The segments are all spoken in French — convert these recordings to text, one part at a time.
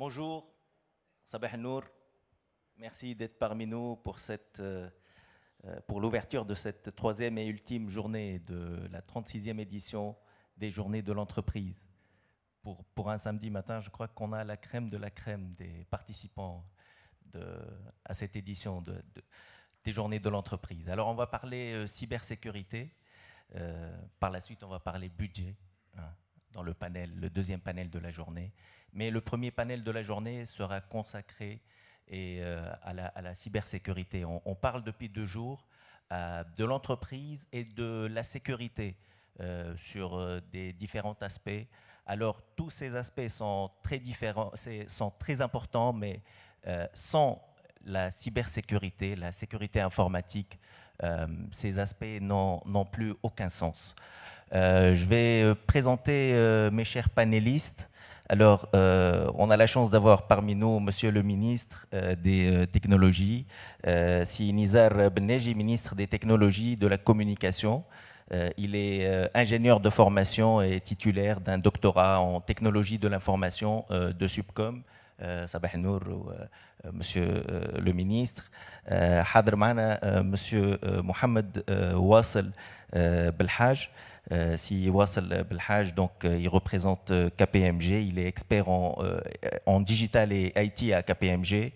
Bonjour, Sabah Nour, merci d'être parmi nous pour l'ouverture de cette troisième et ultime journée de la 36e édition des Journées de l'entreprise. Pour un samedi matin, je crois qu'on a la crème de la crème des participants à cette édition des Journées de l'entreprise. Alors on va parler cybersécurité, par la suite on va parler budget, hein, dans le deuxième panel de la journée. Mais le premier panel de la journée sera consacré à la cybersécurité. On parle depuis 2 jours de l'entreprise et de la sécurité sur des différents aspects. Alors tous ces aspects sont très différents, sont très importants, mais sans la cybersécurité, la sécurité informatique, ces aspects n'ont plus aucun sens. Je vais présenter mes chers panélistes. Alors, on a la chance d'avoir parmi nous Monsieur le ministre des Technologies, Si Nizar Benneji, ministre des Technologies de la Communication. Il est ingénieur de formation et titulaire d'un doctorat en technologie de l'information de Subcom. Sabah Nour, Monsieur le ministre. Hadr Mana, Monsieur Mohamed Wassel Belhaj. Si Wassel Belhaj, donc il représente KPMG, il est expert en digital et IT à KPMG,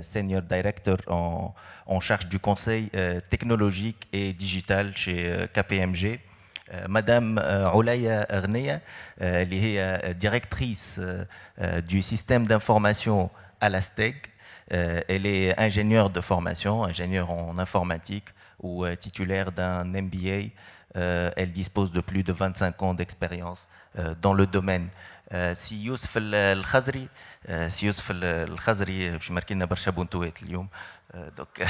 senior director en charge du conseil technologique et digital chez KPMG. Madame Oulaya Ghneya, elle est directrice du système d'information à la STEG. Elle est ingénieure de formation, ingénieure en informatique ou titulaire d'un MBA. Elle dispose de plus de 25 ans d'expérience dans le domaine. Si Youssef El-Khazri, باش ماركينا برشا بونتوات اليوم. Donc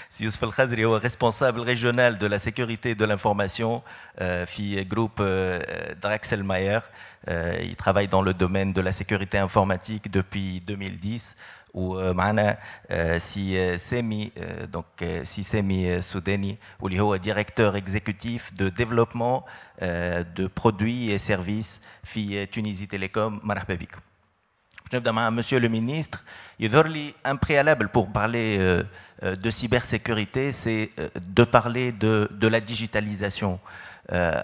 Si Youssef El-Khazri est responsable régional de la sécurité de l'information في groupe Draxelmaier. Il travaille dans le domaine de la sécurité informatique depuis 2010. ومعنا سي سامي دونك سي سامي سوداني واللي هو ديريكتور اكزيكوتيف دو ديفلوبمون دو برودوي اي سيرفيس في تونيزي تيليكوم. مرحبا بكم. باش نبدا مع مسيو لو مينيستر. يظهر لي ان préalable pour parler de cybersécurité, c'est de parler de la digitalisation.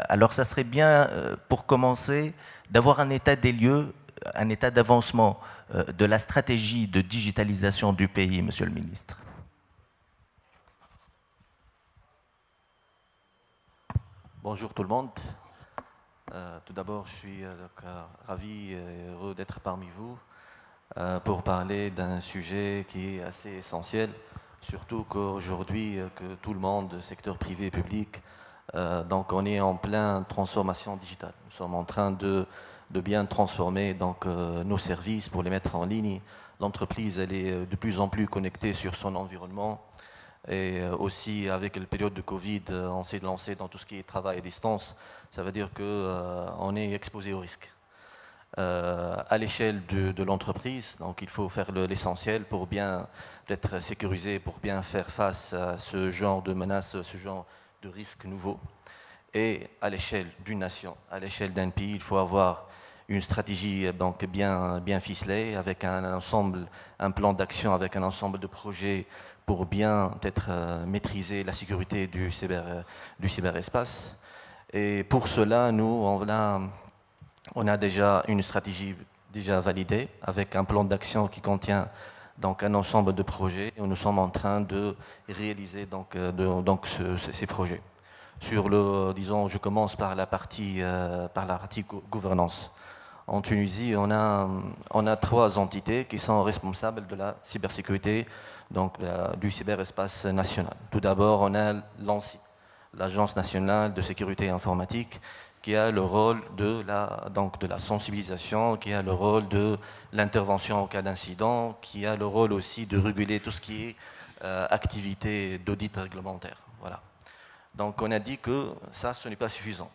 Alors ça serait bien pour commencer d'avoir un état des lieux, un état d'avancement de la stratégie de digitalisation du pays, Monsieur le Ministre. Bonjour tout le monde. Tout d'abord, je suis ravi et heureux d'être parmi vous pour parler d'un sujet qui est assez essentiel, surtout qu'aujourd'hui, que tout le monde, secteur privé et public, donc on est en pleine transformation digitale. Nous sommes en train de bien transformer donc, nos services pour les mettre en ligne. L'entreprise, elle est de plus en plus connectée sur son environnement. Et aussi, avec la période de Covid, on s'est lancé dans tout ce qui est travail à distance. Ça veut dire qu'on est exposé au risque. À l'échelle de l'entreprise, donc il faut faire l'essentiel pour bien être sécurisé, pour bien faire face à ce genre de menaces, ce genre de risques nouveaux. Et à l'échelle d'une nation, à l'échelle d'un pays, il faut avoir une stratégie donc bien ficelée, avec un plan d'action, avec un ensemble de projets pour bien peut-être maîtriser la sécurité du cyberespace. Et pour cela, nous, on a déjà une stratégie déjà validée, avec un plan d'action qui contient donc un ensemble de projets. Et nous sommes en train de réaliser donc ces projets. Disons, je commence par la partie gouvernance. En Tunisie, on a 3 entités qui sont responsables de la cybersécurité, donc du cyberespace national. Tout d'abord, on a l'ANSSI, l'Agence nationale de sécurité informatique, qui a le rôle de la sensibilisation, qui a le rôle de l'intervention en cas d'incident, qui a le rôle aussi de réguler tout ce qui est activité d'audit réglementaire. Voilà. Donc on a dit que ça, ce n'est pas suffisant.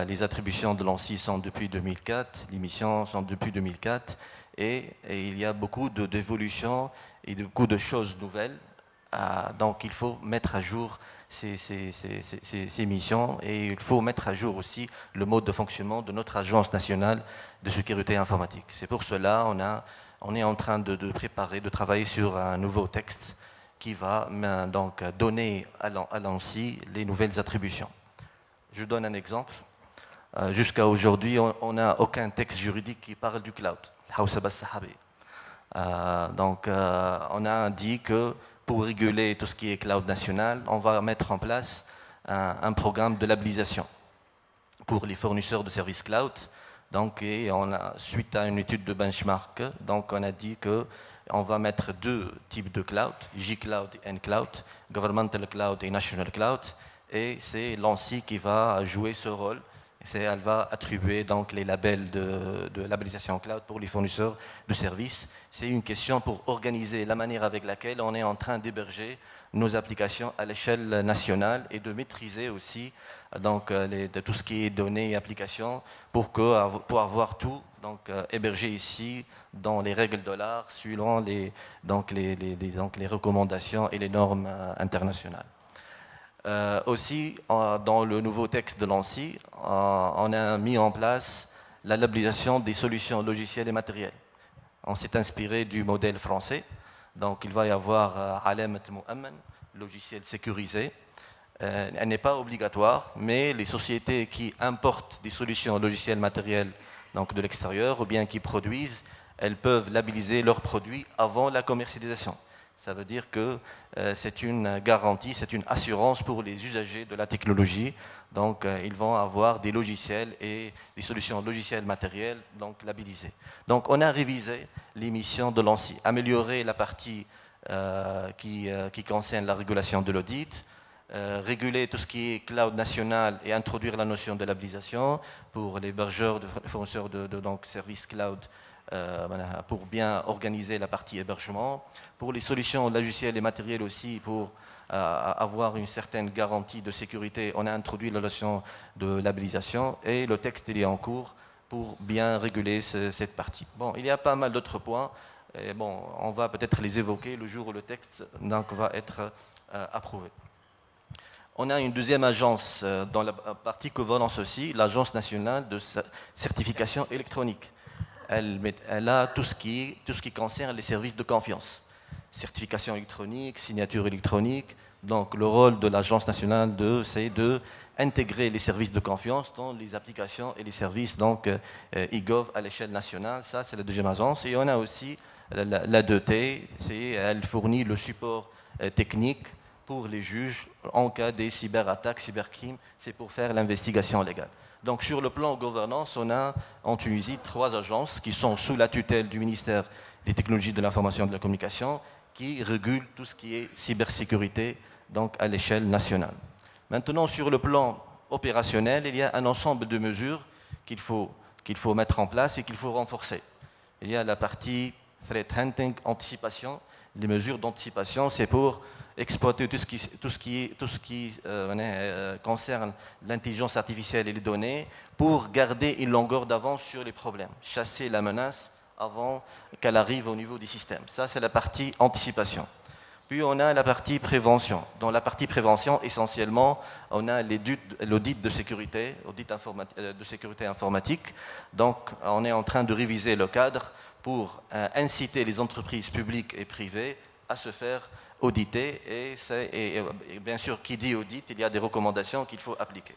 Les attributions de l'ANSSI sont depuis 2004, les missions sont depuis 2004, et il y a beaucoup d'évolutions et beaucoup de choses nouvelles Donc il faut mettre à jour ces missions et il faut mettre à jour aussi le mode de fonctionnement de notre Agence nationale de sécurité informatique. C'est pour cela on est en train de préparer, de travailler sur un nouveau texte qui va donc donner à l'ANSSI les nouvelles attributions. Je donne un exemple. Jusqu'à aujourd'hui, on n'a aucun texte juridique qui parle du cloud. Donc on a dit que pour réguler tout ce qui est cloud national, on va mettre en place un programme de labellisation pour les fournisseurs de services cloud. Donc, suite à une étude de benchmark, donc on a dit qu'on va mettre deux types de cloud, G-Cloud et N-Cloud, Governmental Cloud et National Cloud, et c'est l'ANSSI qui va jouer ce rôle. Elle va attribuer donc les labels de labellisation cloud pour les fournisseurs de services. C'est une question pour organiser la manière avec laquelle on est en train d'héberger nos applications à l'échelle nationale et de maîtriser aussi donc, de tout ce qui est données et applications pour avoir tout donc, hébergé ici dans les règles de l'art suivant les recommandations et les normes internationales. Aussi, dans le nouveau texte de l'ANSSI, on a mis en place la labellisation des solutions logicielles et matérielles. On s'est inspiré du modèle français. Donc, il va y avoir Alamat Mu'amman, logiciel sécurisé. Elle n'est pas obligatoire, mais les sociétés qui importent des solutions logicielles matérielles donc de l'extérieur ou bien qui produisent, elles peuvent labelliser leurs produits avant la commercialisation. Ça veut dire que c'est une garantie, c'est une assurance pour les usagers de la technologie. Donc, ils vont avoir des logiciels et des solutions logicielles matérielles donc labellisées. Donc, on a révisé les missions de l'ANSSI, améliorer la partie qui concerne la régulation de l'audit, réguler tout ce qui est cloud national et introduire la notion de labellisation pour les hébergeurs, fournisseurs de services cloud. Pour bien organiser la partie hébergement, pour les solutions logicielles et matérielles aussi, pour avoir une certaine garantie de sécurité, on a introduit la notion de labellisation et le texte il est en cours pour bien réguler cette partie. Bon, il y a pas mal d'autres points, et bon, on va peut-être les évoquer le jour où le texte donc, va être approuvé. On a une deuxième agence dans la partie gouvernance aussi, l'Agence nationale de certification électronique. Elle a tout ce qui concerne les services de confiance. Certification électronique, signature électronique. Donc le rôle de l'Agence nationale c'est d'intégrer les services de confiance dans les applications et les services donc e-gov à l'échelle nationale. Ça, c'est la deuxième agence. Et on a aussi la 2T, elle fournit le support technique pour les juges en cas des cyberattaques, cybercrimes. C'est pour faire l'investigation légale. Donc sur le plan gouvernance, on a en Tunisie 3 agences qui sont sous la tutelle du ministère des technologies de l'information et de la communication qui régulent tout ce qui est cybersécurité donc à l'échelle nationale. Maintenant sur le plan opérationnel, il y a un ensemble de mesures qu'il faut mettre en place et qu'il faut renforcer. Il y a la partie threat hunting, anticipation. Les mesures d'anticipation, c'est pour exploiter tout ce qui concerne l'intelligence artificielle et les données pour garder une longueur d'avance sur les problèmes, chasser la menace avant qu'elle arrive au niveau du système. Ça, c'est la partie anticipation. Puis on a la partie prévention. Dans la partie prévention, essentiellement, on a l'audit de sécurité, informatique. Donc, on est en train de réviser le cadre pour inciter les entreprises publiques et privées à se faire auditer et bien sûr, qui dit audit, il y a des recommandations qu'il faut appliquer.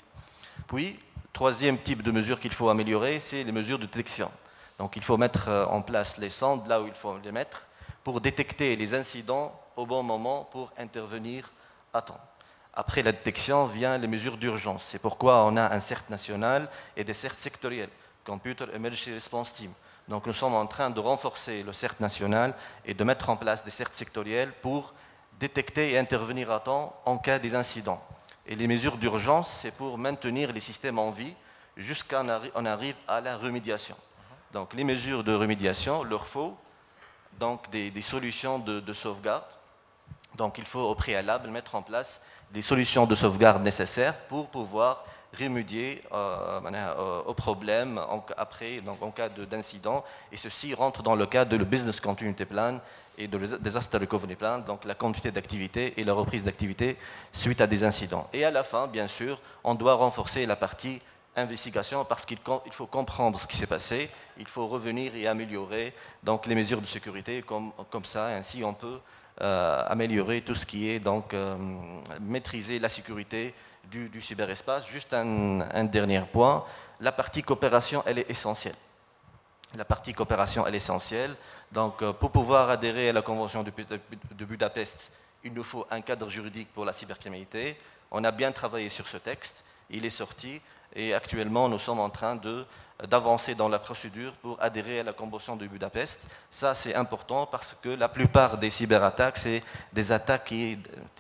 Puis, troisième type de mesures qu'il faut améliorer, c'est les mesures de détection. Donc, il faut mettre en place les sondes là où il faut les mettre pour détecter les incidents au bon moment pour intervenir à temps. Après la détection, viennent les mesures d'urgence. C'est pourquoi on a un CERT national et des CERT sectoriels, Computer Emergency Response Team. Donc, nous sommes en train de renforcer le CERT national et de mettre en place des CERT sectoriels pour détecter et intervenir à temps en cas des incidents. Et les mesures d'urgence, c'est pour maintenir les systèmes en vie jusqu'à on arrive à la remédiation. Donc les mesures de remédiation, il leur faut donc des solutions de sauvegarde. Donc il faut au préalable mettre en place des solutions de sauvegarde nécessaires pour pouvoir remédier aux problèmes en cas d'incident. Et ceci rentre dans le cadre de le Business Continuity Plan et de Disaster Recovery Plan, donc la continuité d'activité et la reprise d'activité suite à des incidents. Et à la fin, bien sûr, on doit renforcer la partie investigation parce qu'il faut comprendre ce qui s'est passé, il faut revenir et améliorer donc, les mesures de sécurité, comme ça, ainsi on peut améliorer tout ce qui est donc maîtriser la sécurité du cyberespace. Juste un dernier point, la partie coopération, elle est essentielle. La partie coopération, elle est essentielle. Donc, pour pouvoir adhérer à la Convention de Budapest, il nous faut un cadre juridique pour la cybercriminalité. On a bien travaillé sur ce texte, il est sorti, et actuellement, nous sommes en train d'avancer dans la procédure pour adhérer à la Convention de Budapest. Ça, c'est important parce que la plupart des cyberattaques, c'est des attaques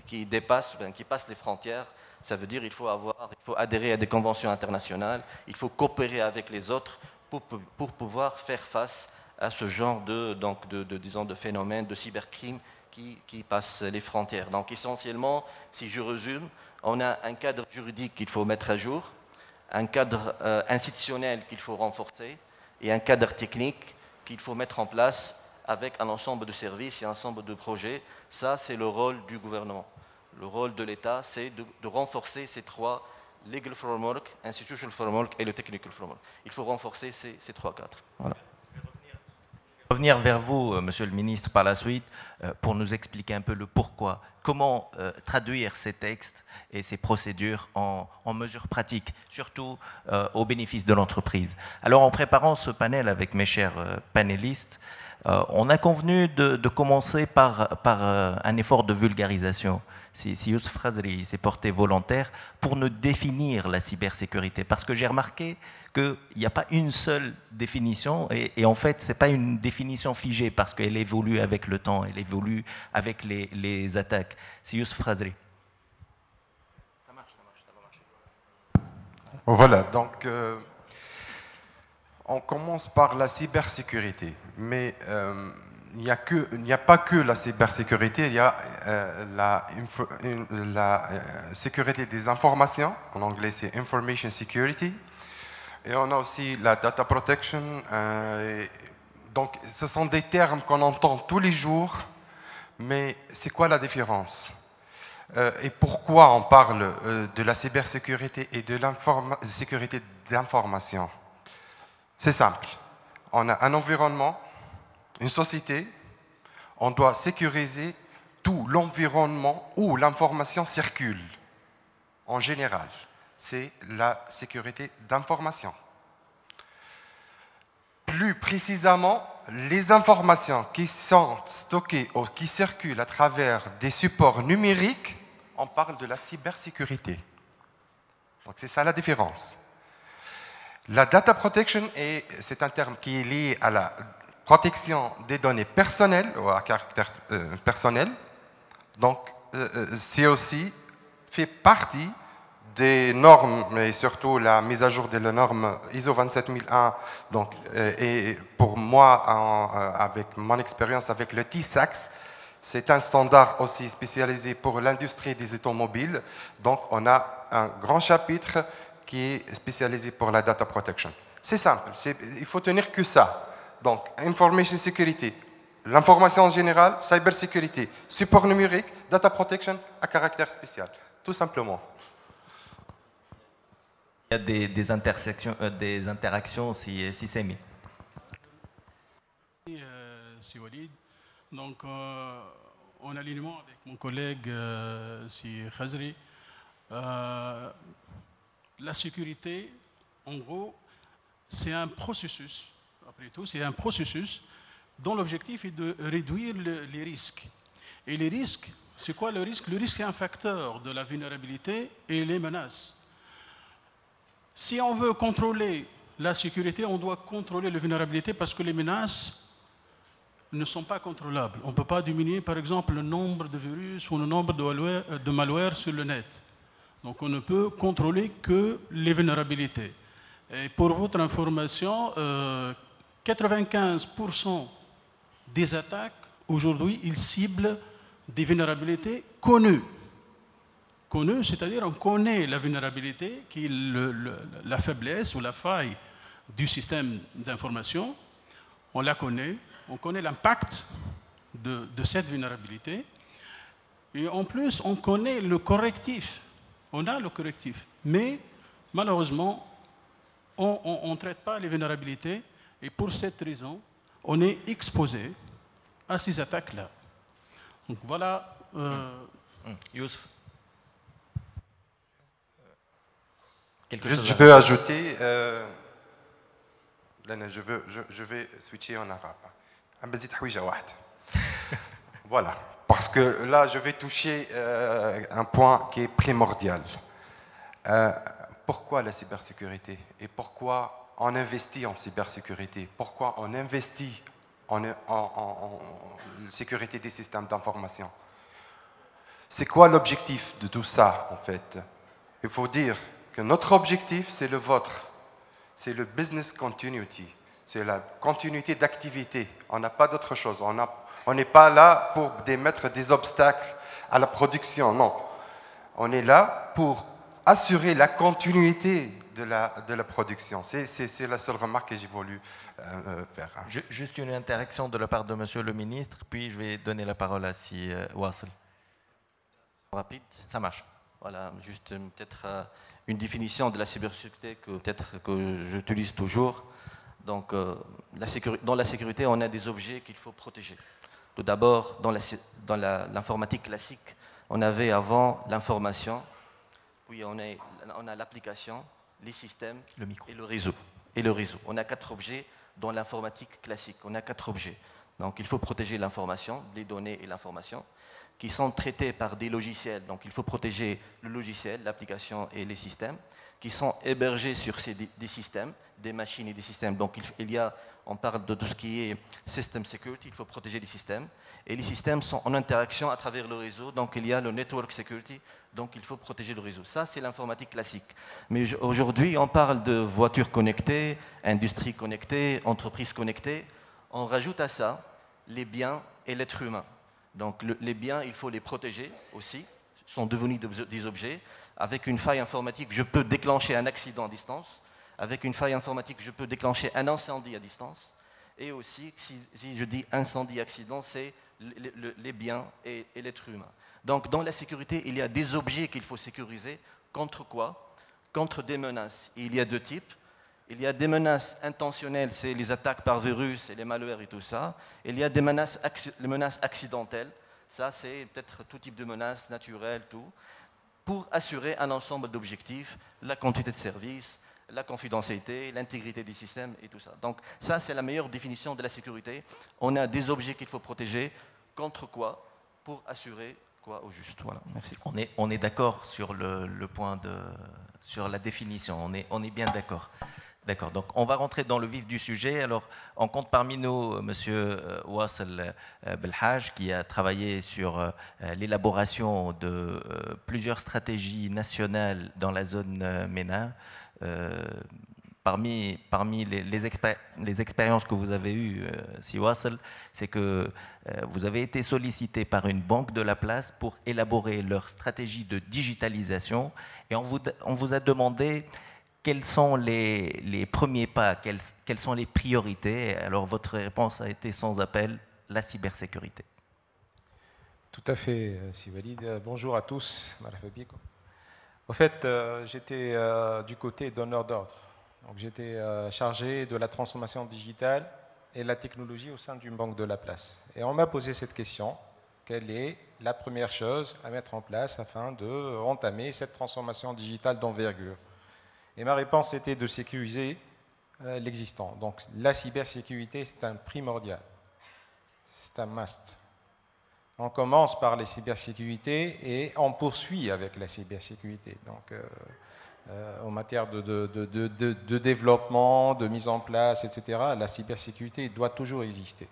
qui dépassent, qui passent les frontières. Ça veut dire qu'il faut adhérer à des conventions internationales, il faut coopérer avec les autres pour pouvoir faire face à ce genre disons, de phénomène de cybercrime qui passe les frontières. Donc essentiellement, si je résume, on a un cadre juridique qu'il faut mettre à jour, un cadre institutionnel qu'il faut renforcer et un cadre technique qu'il faut mettre en place avec un ensemble de services et un ensemble de projets. Ça, c'est le rôle du gouvernement. Le rôle de l'État, c'est de renforcer ces trois, legal framework, institutional framework et le technical framework. Il faut renforcer ces trois cadres. Voilà. Revenir vers vous, Monsieur le Ministre, par la suite, pour nous expliquer un peu le pourquoi. Comment traduire ces textes et ces procédures en mesures pratiques, surtout au bénéfice de l'entreprise. Alors, en préparant ce panel avec mes chers panélistes, on a convenu de commencer par un effort de vulgarisation. Si Youssef Khazri s'est porté volontaire pour nous définir la cybersécurité, parce que j'ai remarqué qu'il n'y a pas une seule définition, et en fait, ce n'est pas une définition figée, parce qu'elle évolue avec le temps, elle évolue avec les attaques. Si Youssef Khazri. Ça va marcher. Voilà, donc on commence par la cybersécurité, mais il n'y a pas que la cybersécurité, il y a la sécurité des informations, en anglais c'est Information Security, et on a aussi la Data Protection. Donc ce sont des termes qu'on entend tous les jours, mais c'est quoi la différence? Et pourquoi on parle de la cybersécurité et de la sécurité d'information? C'est simple, on a un environnement, une société, on doit sécuriser tout l'environnement où l'information circule. En général, c'est la sécurité d'information. Plus précisément, les informations qui sont stockées ou qui circulent à travers des supports numériques, on parle de la cybersécurité. Donc c'est ça la différence. La data protection, c'est un terme qui est lié à la protection des données personnelles ou à caractère personnel. Donc, c'est aussi fait partie des normes, mais surtout la mise à jour de la norme ISO 27001. Donc, et pour moi, avec mon expérience avec le TISAX, c'est un standard aussi spécialisé pour l'industrie des automobiles. Donc, on a un grand chapitre qui est spécialisé pour la data protection. C'est simple, il faut tenir que ça. Donc, information security, l'information en général, cyber security, support numérique, data protection à caractère spécial, tout simplement. Il y a des interactions si c'est mis. Si Walid. Donc, en alignement avec mon collègue si Khazri, la sécurité, en gros, c'est un processus, après tout, c'est un processus dont l'objectif est de réduire les risques. Et les risques, c'est quoi le risque? Le risque est un facteur de la vulnérabilité et les menaces. Si on veut contrôler la sécurité, on doit contrôler la vulnérabilité parce que les menaces ne sont pas contrôlables. On ne peut pas diminuer, par exemple, le nombre de virus ou le nombre de malware sur le net. Donc on ne peut contrôler que les vulnérabilités. Et pour votre information, 95% des attaques, aujourd'hui, ils ciblent des vulnérabilités connues. Connues, c'est-à-dire on connaît la vulnérabilité, qui est la faiblesse ou la faille du système d'information. On la connaît, on connaît l'impact de cette vulnérabilité. Et en plus, on connaît le correctif. On a le correctif. Mais malheureusement, on ne traite pas les vulnérabilités. Et pour cette raison, on est exposé à ces attaques-là. Donc voilà. Youssef. Je veux ajouter, je vais switcher en arabe. Voilà, parce que là, je vais toucher un point qui est primordial. Pourquoi la cybersécurité et pourquoi on investit en cybersécurité? Pourquoi on investit en sécurité des systèmes d'information? C'est quoi l'objectif de tout ça, en fait? Il faut dire que notre objectif, c'est le vôtre. C'est le business continuity. C'est la continuité d'activité. On n'a pas d'autre chose. On n'est pas là pour mettre des obstacles à la production, non. On est là pour assurer la continuité de la production. C'est la seule remarque que j'ai voulu faire. Juste une interaction de la part de Monsieur le ministre, puis je vais donner la parole à Wassel. Rapide. Ça marche. Voilà, juste peut-être une définition de la cybersécurité que j'utilise toujours. Donc, dans la sécurité, on a des objets qu'il faut protéger. Tout d'abord, dans l'informatique classique, on avait avant l'information, puis on a l'application, les systèmes et le réseau. On a 4 objets dans l'informatique classique. On a 4 objets. Donc, il faut protéger l'information, les données et l'information, qui sont traités par des logiciels. Donc, il faut protéger le logiciel, l'application et les systèmes, qui sont hébergés sur des systèmes, des machines et des systèmes. Donc, on parle de tout ce qui est system security, il faut protéger les systèmes. Et les systèmes sont en interaction à travers le réseau, donc il y a le network security, donc il faut protéger le réseau. Ça, c'est l'informatique classique. Mais aujourd'hui, on parle de voitures connectées, industrie connectée, entreprises connectées. On rajoute à ça les biens et l'être humain. Donc les biens, il faut les protéger aussi, sont devenus des objets. Avec une faille informatique, je peux déclencher un accident à distance. Avec une faille informatique, je peux déclencher un incendie à distance. Et aussi, si je dis incendie, accident, c'est les biens et l'être humain. Donc dans la sécurité, il y a des objets qu'il faut sécuriser. Contre quoi? Contre des menaces. Et il y a 2 types. Il y a des menaces intentionnelles, c'est les attaques par virus et les malwares et tout ça. Il y a des menaces accidentelles. Ça, c'est peut-être tout type de menaces naturelles, tout. Pour assurer un ensemble d'objectifs, la quantité de services, la confidentialité, l'intégrité des systèmes et tout ça. Donc ça, c'est la meilleure définition de la sécurité. On a des objets qu'il faut protéger. Contre quoi? Pour assurer quoi au juste. Voilà, merci. On est d'accord sur le point sur la définition. On est bien d'accord. D'accord, donc on va rentrer dans le vif du sujet. Alors, on compte parmi nous M. Wassel Belhaj, qui a travaillé sur l'élaboration de plusieurs stratégies nationales dans la zone MENA. Parmi les expériences que vous avez eues, si Wassel, c'est que vous avez été sollicité par une banque de la place pour élaborer leur stratégie de digitalisation, et on vous a demandé quels sont les premiers pas, quelles sont les priorités. Alors votre réponse a été sans appel, la cybersécurité. Tout à fait, si Walid. Bonjour à tous. Au fait, j'étais du côté donneur d'ordre. Donc j'étais chargé de la transformation digitale et la technologie au sein d'une banque de la place. Et on m'a posé cette question, quelle est la première chose à mettre en place afin de entamer cette transformation digitale d'envergure? Et ma réponse était de sécuriser l'existant. Donc la cybersécurité, c'est un primordial. C'est un must. On commence par les cybersécurités et on poursuit avec la cybersécurité. Donc en matière de développement, de mise en place, etc., la cybersécurité doit toujours exister.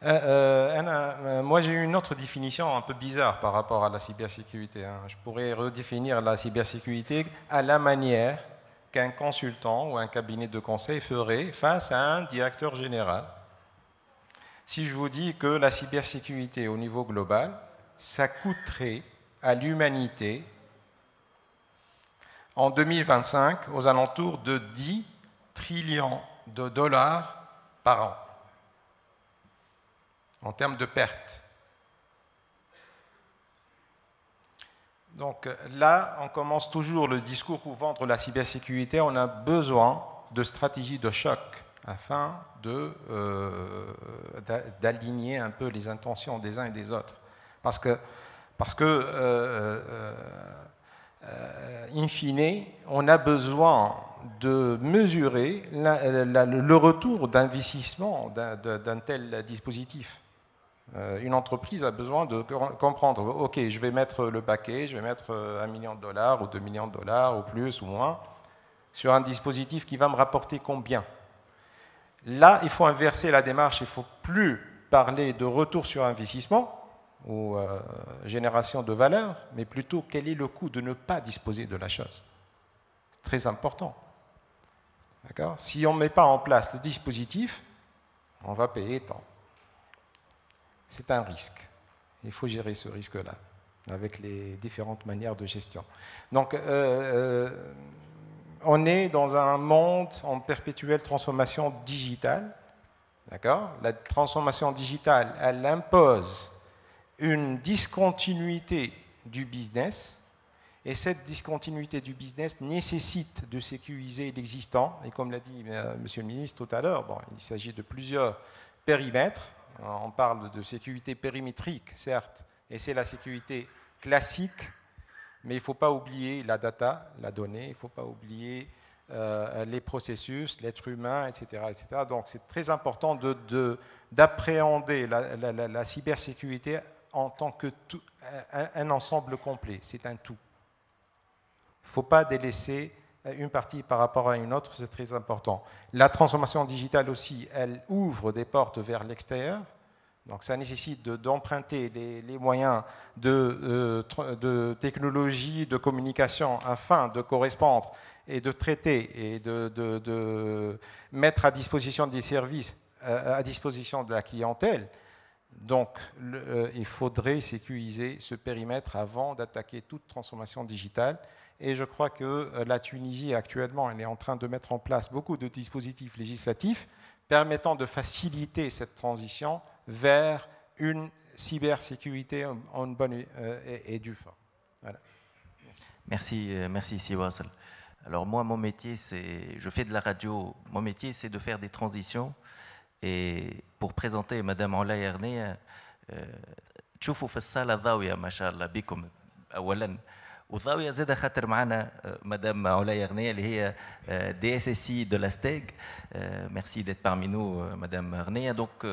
Moi, j'ai une autre définition un peu bizarre par rapport à la cybersécurité. Je pourrais redéfinir la cybersécurité à la manière qu'un consultant ou un cabinet de conseil ferait face à un directeur général. Si je vous dis que la cybersécurité au niveau global, ça coûterait à l'humanité en 2025 aux alentours de 10 trillions de dollars par an. en termes de pertes. Donc là, on commence toujours le discours pour vendre la cybersécurité. On a besoin de stratégies de choc afin d'aligner un peu les intentions des uns et des autres. Parce que in fine, on a besoin de mesurer le retour d'investissement d'un tel dispositif. Une entreprise a besoin de comprendre, ok, je vais mettre le paquet, je vais mettre $1 million ou $2 millions ou plus ou moins sur un dispositif qui va me rapporter combien. Là, il faut inverser la démarche, il ne faut plus parler de retour sur investissement ou génération de valeur, mais plutôt quel est le coût de ne pas disposer de la chose. C'est très important. D'accord ? Si on ne met pas en place le dispositif, on va payer tant. C'est un risque. Il faut gérer ce risque-là avec les différentes manières de gestion. Donc, on est dans un monde en perpétuelle transformation digitale. D'accord ? La transformation digitale, elle impose une discontinuité du business, et cette discontinuité du business nécessite de sécuriser l'existant. Et comme l'a dit Monsieur le ministre tout à l'heure, bon, il s'agit de plusieurs périmètres. On parle de sécurité périmétrique, certes, et c'est la sécurité classique, mais il ne faut pas oublier la data, la donnée, il ne faut pas oublier les processus, l'être humain, etc., etc. Donc c'est très important d'appréhender la cybersécurité en tant que un ensemble complet, c'est un tout. Il ne faut pas délaisser une partie par rapport à une autre, c'est très important. La transformation digitale aussi, elle ouvre des portes vers l'extérieur, donc ça nécessite d'emprunter les moyens de technologie, de communication, afin de correspondre et de traiter et de mettre à disposition des services, à disposition de la clientèle. Donc, il faudrait sécuriser ce périmètre avant d'attaquer toute transformation digitale. Et je crois que la Tunisie, actuellement, elle est en train de mettre en place beaucoup de dispositifs législatifs permettant de faciliter cette transition vers une cybersécurité en bonne et due forme. Voilà. Merci Siwassel. Alors moi, mon métier, je fais de la radio. Mon métier, c'est de faire des transitions. Et pour présenter Madame Oulay Ernea, تشوفوا في الصالة ضاوية ما شاء الله بكم أولاً وضاوية زادة خاطر معنا Madame Oulay Ernea اللي هي DSSI de la STEG. Merci d'être parmi nous, Madame Ernea. Donc,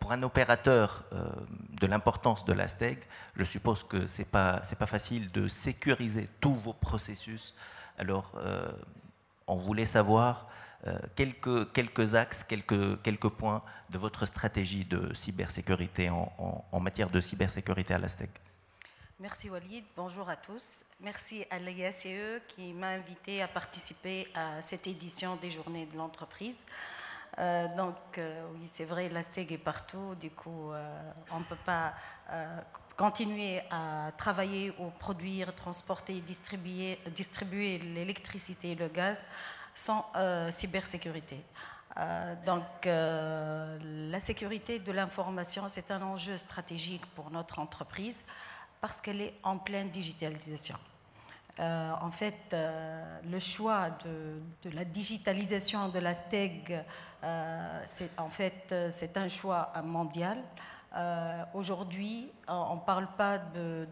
pour un opérateur de l'importance de la STEG, je suppose que c'est pas facile de sécuriser tous vos processus. Alors, on voulait savoir quelques axes, quelques points de votre stratégie de cybersécurité en matière de cybersécurité à la STEG. Merci Walid, bonjour à tous. Merci à l'IACE qui m'a invité à participer à cette édition des Journées de l'entreprise. Oui, c'est vrai, la STEG est partout, du coup, on ne peut pas continuer à travailler ou produire, transporter, distribuer l'électricité et le gaz sans cybersécurité. La sécurité de l'information, c'est un enjeu stratégique pour notre entreprise parce qu'elle est en pleine digitalisation. En fait, le choix de la digitalisation de la STEG, c'est un choix mondial. Aujourd'hui, on ne parle pas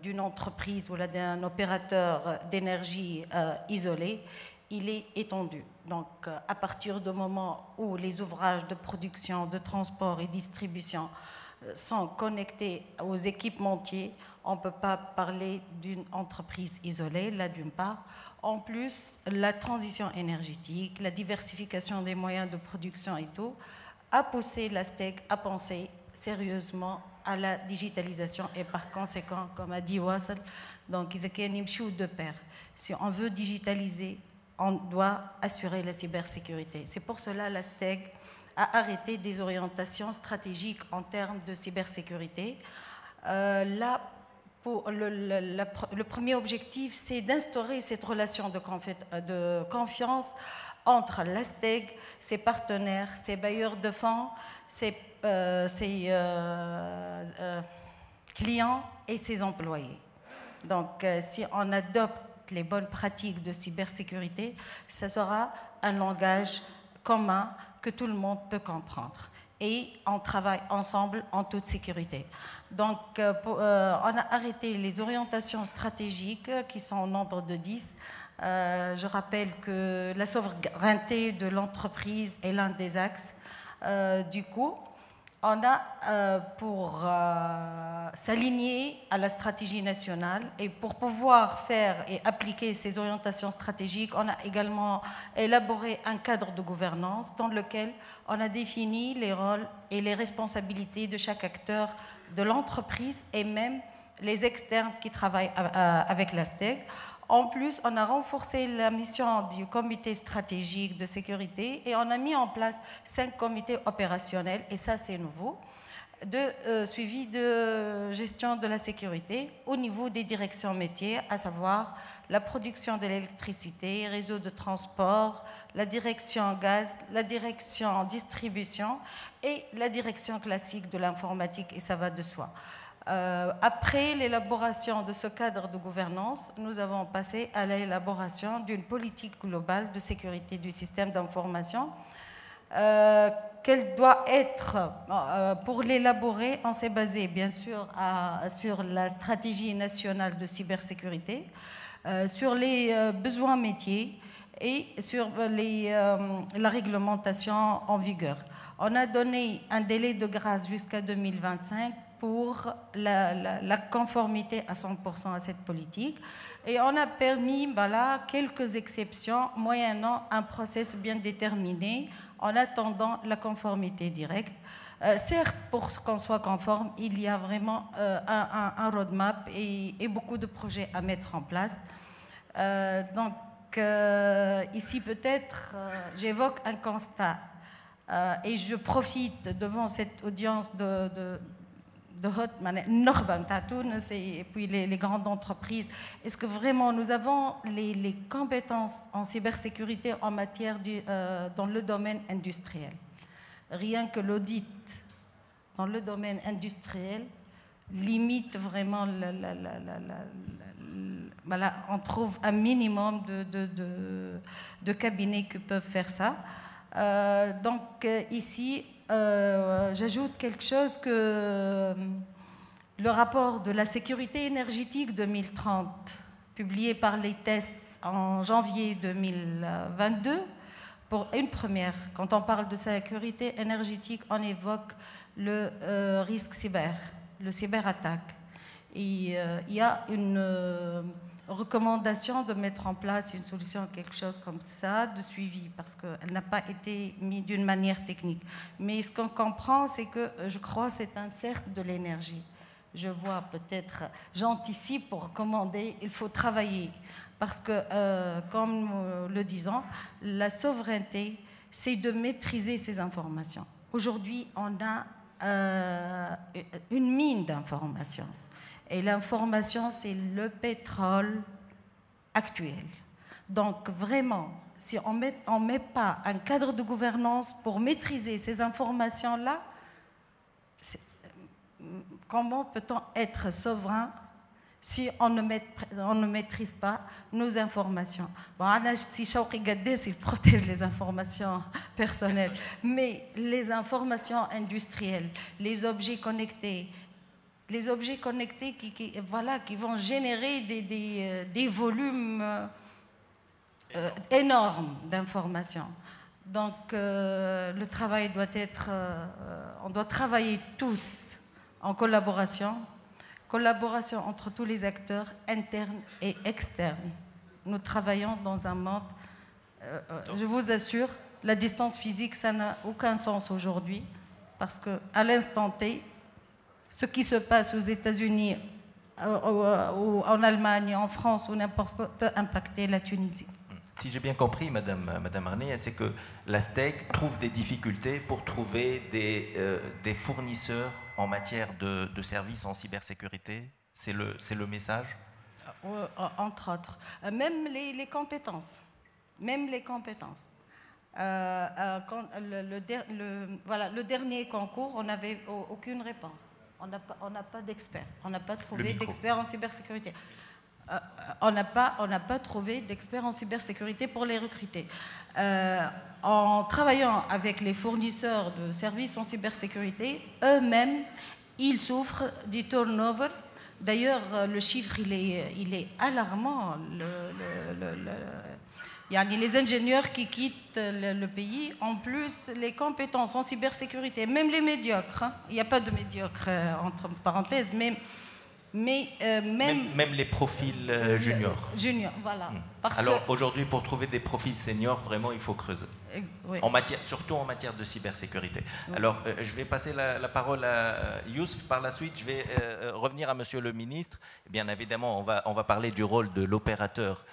d'une entreprise ou d'un opérateur d'énergie isolé, il est étendu. Donc, à partir du moment où les ouvrages de production, de transport et distribution sont connectés aux équipementiers, on ne peut pas parler d'une entreprise isolée, là d'une part. En plus, la transition énergétique, la diversification des moyens de production et tout, a poussé la STEG à penser sérieusement à la digitalisation et par conséquent, comme a dit Wassel, donc il y a de pair. Si on veut digitaliser, on doit assurer la cybersécurité. C'est pour cela que la STEG a arrêté des orientations stratégiques en termes de cybersécurité. Là, le premier objectif, c'est d'instaurer cette relation de confiance entre la STEG, ses partenaires, ses bailleurs de fonds, ses clients et ses employés. Donc, si on adopte les bonnes pratiques de cybersécurité, ce sera un langage commun que tout le monde peut comprendre. Et on travaille ensemble en toute sécurité. Donc, on a arrêté les orientations stratégiques qui sont au nombre de 10. Je rappelle que la souveraineté de l'entreprise est l'un des axes. Du coup, on a pour s'aligner à la stratégie nationale et pour pouvoir faire et appliquer ces orientations stratégiques, on a également élaboré un cadre de gouvernance dans lequel on a défini les rôles et les responsabilités de chaque acteur de l'entreprise et même les externes qui travaillent avec la STEG. En plus, on a renforcé la mission du comité stratégique de sécurité et on a mis en place 5 comités opérationnels, et ça c'est nouveau, de suivi de gestion de la sécurité au niveau des directions métiers, à savoir la production de l'électricité, réseau de transport, la direction gaz, la direction distribution et la direction classique de l'informatique, et ça va de soi. Après l'élaboration de ce cadre de gouvernance, nous avons passé à l'élaboration d'une politique globale de sécurité du système d'information. Quelle doit être, pour l'élaborer, on s'est basé bien sûr sur la stratégie nationale de cybersécurité, sur les besoins métiers et sur la réglementation en vigueur. On a donné un délai de grâce jusqu'à 2025 pour la conformité à 100% à cette politique. Et on a permis quelques exceptions moyennant un process bien déterminé en attendant la conformité directe. Certes, pour qu'on soit conforme, il y a vraiment un roadmap et beaucoup de projets à mettre en place. Ici, peut-être, j'évoque un constat et je profite devant cette audience de et puis les grandes entreprises. Est-ce que vraiment nous avons les compétences en cybersécurité en matière dans le domaine industriel? Rien que l'audit dans le domaine industriel limite vraiment on trouve un minimum de cabinets qui peuvent faire ça. Ici, j'ajoute quelque chose que le rapport de la sécurité énergétique 2030, publié par les TES en janvier 2022, pour une première, quand on parle de sécurité énergétique, on évoque le risque cyber, le cyberattaque. Et il y a une recommandation de mettre en place une solution, quelque chose comme ça, de suivi, parce qu'elle n'a pas été mise d'une manière technique. Mais ce qu'on comprend, c'est que, je crois, c'est un cercle de l'énergie. Je vois peut-être, j'anticipe pour recommander, il faut travailler. Parce que, comme nous le disons, la souveraineté, c'est de maîtriser ces informations. Aujourd'hui, on a une mine d'informations. Et l'information, c'est le pétrole actuel. Donc vraiment, si on ne met pas un cadre de gouvernance pour maîtriser ces informations-là, comment peut-on être souverain si on ne maîtrise pas nos informations? Bon, si Chawki Gaddes, il protège les informations personnelles, mais les informations industrielles, les objets connectés qui vont générer des volumes énormes d'informations. Donc, le travail doit être... on doit travailler tous en collaboration entre tous les acteurs internes et externes. Nous travaillons dans un monde... je vous assure, la distance physique, ça n'a aucun sens aujourd'hui, parce qu'à l'instant T, ce qui se passe aux États-Unis, en Allemagne, en France ou n'importe quoi peut impacter la Tunisie. Si j'ai bien compris, Madame Arnay, c'est que la STEG trouve des difficultés pour trouver des fournisseurs en matière de services en cybersécurité. C'est le message? Entre autres. Même les compétences. Voilà, le dernier concours, on n'avait aucune réponse. On n'a pas d'experts. On n'a pas trouvé d'experts en cybersécurité. On n'a pas trouvé d'experts en cybersécurité pour les recruter. En travaillant avec les fournisseurs de services en cybersécurité, eux-mêmes, ils souffrent du turnover. D'ailleurs, le chiffre, il est alarmant. Les ingénieurs qui quittent le pays, en plus, les compétences en cybersécurité, même les médiocres, hein, il n'y a pas de médiocres entre parenthèses, même les profils juniors. Juniors, voilà. Alors aujourd'hui, pour trouver des profils seniors, vraiment, il faut creuser. Oui. Surtout en matière de cybersécurité. Oui. Alors, je vais passer la parole à Youssef. Par la suite, je vais revenir à Monsieur le ministre. Bien évidemment, on va parler du rôle de l'opérateur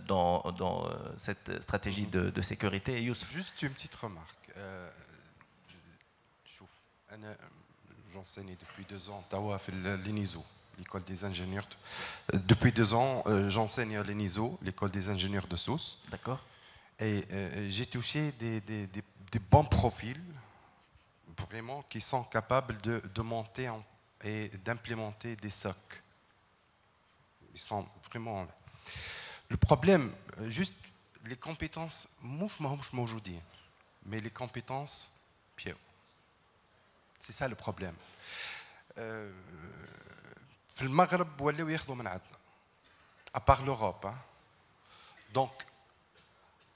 dans cette stratégie de sécurité. Youssef. Juste une petite remarque. J'enseigne depuis 2 ans à l'ENISO, l'école des ingénieurs. Depuis 2 ans, j'enseigne à l'ENISO, l'école des ingénieurs de Sousse. D'accord. Et j'ai touché des bons profils, vraiment, qui sont capables de monter et d'implémenter des SOC. Ils sont vraiment... Le problème, juste les compétences, mais les compétences, pied. C'est ça le problème. في المغرب ولاو ياخذوا من عندنا. À part l'Europe. Hein. Donc,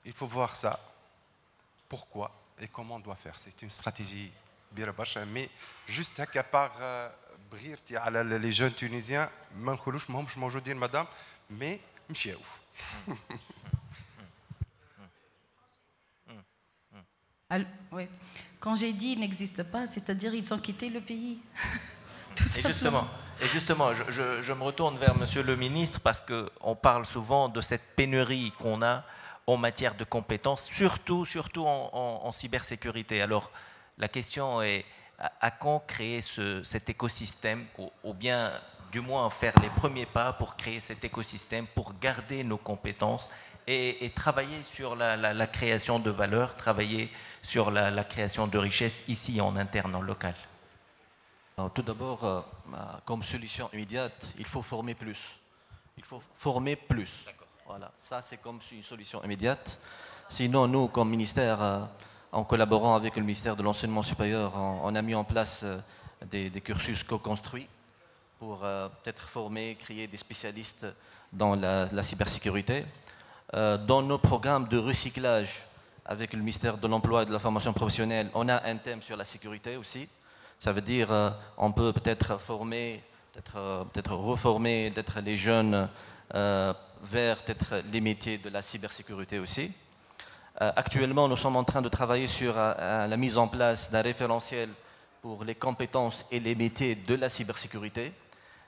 il faut voir ça. Pourquoi et comment on doit faire. C'est une stratégie bien برشا, mais juste à part بغيرتي على les jeunes tunisiens, ما نقولوش ماهمش موجودين madame, mais مشاو. Oui. Quand j'ai dit « il n'existe pas », c'est-à-dire ils ont quitté le pays. Et justement, je me retourne vers Monsieur le ministre parce qu'on parle souvent de cette pénurie qu'on a en matière de compétences, surtout en cybersécurité. Alors, la question est, à quand créer cet écosystème, ou bien du moins faire les premiers pas pour créer cet écosystème, pour garder nos compétences et travailler sur la création de valeur, travailler sur la création de richesse ici en interne, en local. Alors, tout d'abord, comme solution immédiate, il faut former plus. Il faut former plus. Voilà, ça c'est comme une solution immédiate. Sinon, nous, comme ministère, en collaborant avec le ministère de l'Enseignement supérieur, on a mis en place des cursus co-construits pour peut-être former, créer des spécialistes dans la cybersécurité. Dans nos programmes de recyclage avec le ministère de l'Emploi et de la formation professionnelle, on a un thème sur la sécurité aussi. Ça veut dire on peut peut-être former, peut-être reformer les jeunes vers peut-être les métiers de la cybersécurité aussi. Actuellement, nous sommes en train de travailler sur la mise en place d'un référentiel pour les compétences et les métiers de la cybersécurité.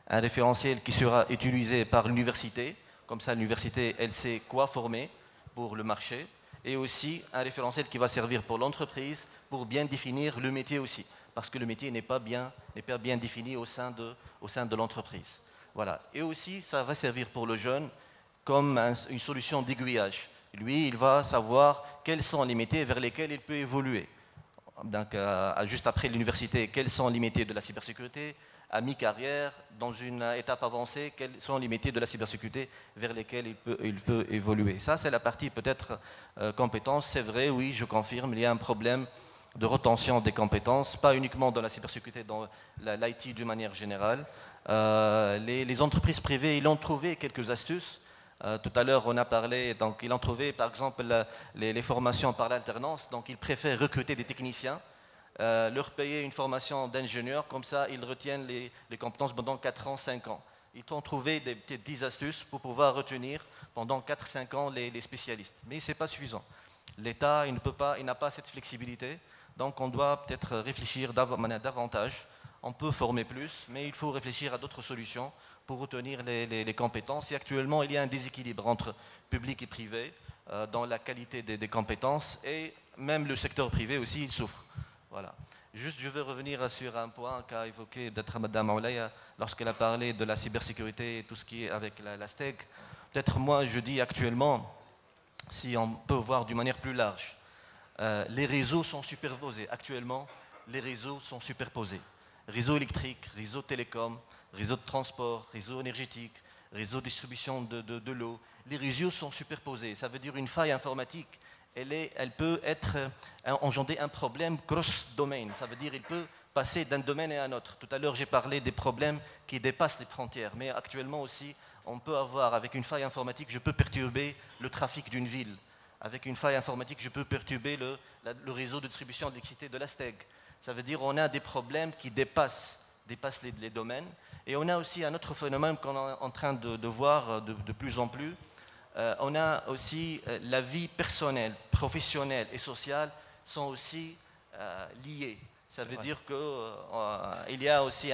Un référentiel qui sera utilisé par l'université. Comme ça, l'université, elle sait quoi former pour le marché. Et aussi un référentiel qui va servir pour l'entreprise pour bien définir le métier aussi. Parce que le métier n'est pas bien défini au sein de l'entreprise. Voilà. Et aussi, ça va servir pour le jeune comme une solution d'aiguillage. Lui, il va savoir quels sont les métiers vers lesquels il peut évoluer. Donc, juste après l'université, quels sont les métiers de la cybersécurité? À mi-carrière, dans une étape avancée, quels sont les métiers de la cybersécurité vers lesquels il peut évoluer. Ça, c'est la partie peut-être compétences. C'est vrai, oui, je confirme, il y a un problème de retention des compétences, pas uniquement dans la cybersécurité, dans l'IT d'une manière générale. Les entreprises privées, ils ont trouvé quelques astuces. Tout à l'heure, on a parlé, donc ils ont trouvé par exemple les formations par l'alternance, donc ils préfèrent recruter des techniciens, leur payer une formation d'ingénieur, comme ça ils retiennent les compétences pendant 4 ans, 5 ans. Ils ont trouvé des petites 10 astuces pour pouvoir retenir pendant 4-5 ans les spécialistes. Mais ce n'est pas suffisant. L'État, il n'a pas cette flexibilité, donc on doit peut-être réfléchir davantage. On peut former plus, mais il faut réfléchir à d'autres solutions pour retenir les compétences. Et actuellement, il y a un déséquilibre entre public et privé dans la qualité des compétences, et même le secteur privé aussi, il souffre. Voilà. Juste, je veux revenir sur un point qu'a évoqué peut-être Mme Aoulaya lorsqu'elle a parlé de la cybersécurité et tout ce qui est avec la STEG. Peut-être moi, je dis actuellement, si on peut voir d'une manière plus large, les réseaux sont superposés. Actuellement, les réseaux sont superposés. Réseau électrique, réseau télécom, réseau de transport, réseau énergétique, réseau de distribution de l'eau. Les réseaux sont superposés. Ça veut dire une faille informatique, elle peut engendrer un problème cross-domaine. Ça veut dire qu'il peut passer d'un domaine à un autre. Tout à l'heure, j'ai parlé des problèmes qui dépassent les frontières. Mais actuellement aussi, on peut avoir, avec une faille informatique, je peux perturber le trafic d'une ville. Avec une faille informatique, je peux perturber le réseau de distribution d'électricité de la STEG. Ça veut dire qu'on a des problèmes qui dépassent les domaines. Et on a aussi un autre phénomène qu'on est en train de voir de plus en plus. On a aussi la vie personnelle, professionnelle et sociale sont aussi liées. Ça veut dire qu'il y a aussi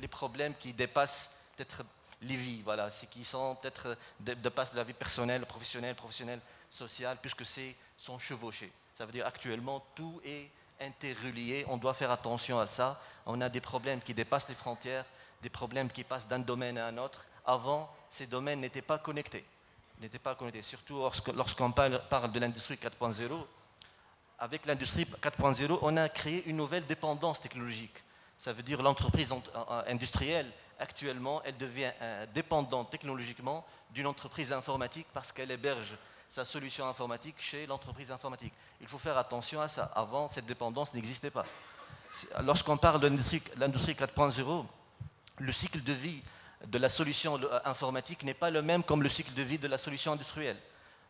les problèmes qui dépassent peut-être les vies, voilà, qui sont peut-être dépassent la vie personnelle, professionnelle, sociale, puisque sont chevauchés. Ça veut dire actuellement tout est interrelié, on doit faire attention à ça. On a des problèmes qui dépassent les frontières, des problèmes qui passent d'un domaine à un autre. Avant, ces domaines n'étaient pas connectés. Surtout lorsqu'on parle de l'industrie 4.0. Avec l'industrie 4.0, on a créé une nouvelle dépendance technologique. Ça veut dire l'entreprise industrielle, actuellement, elle devient dépendante technologiquement d'une entreprise informatique parce qu'elle héberge sa solution informatique chez l'entreprise informatique. Il faut faire attention à ça. Avant, cette dépendance n'existait pas. Lorsqu'on parle de l'industrie 4.0, le cycle de vie de la solution informatique n'est pas le même comme le cycle de vie de la solution industrielle.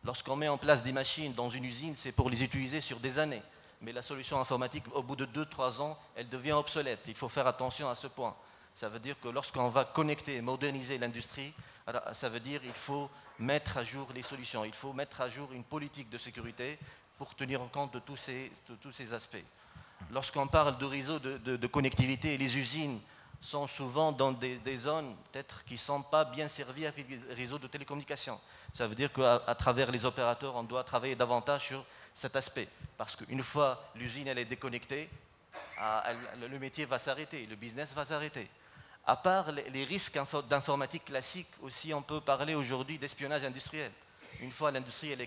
Lorsqu'on met en place des machines dans une usine, c'est pour les utiliser sur des années. Mais la solution informatique, au bout de 2-3 ans, elle devient obsolète. Il faut faire attention à ce point. Ça veut dire que lorsqu'on va connecter, moderniser l'industrie, ça veut dire qu'il faut mettre à jour les solutions. Il faut mettre à jour une politique de sécurité pour tenir compte de tous ces aspects. Lorsqu'on parle de réseau de connectivité, les usines sont souvent dans des zones peut-être qui ne sont pas bien servies avec les réseaux de télécommunications. Ça veut dire qu'à travers les opérateurs, on doit travailler davantage sur cet aspect. Parce qu'une fois l'usine elle est déconnectée, le métier va s'arrêter, le business va s'arrêter. À part les risques d'informatique classique, aussi on peut parler aujourd'hui d'espionnage industriel. Une fois l'industrie elle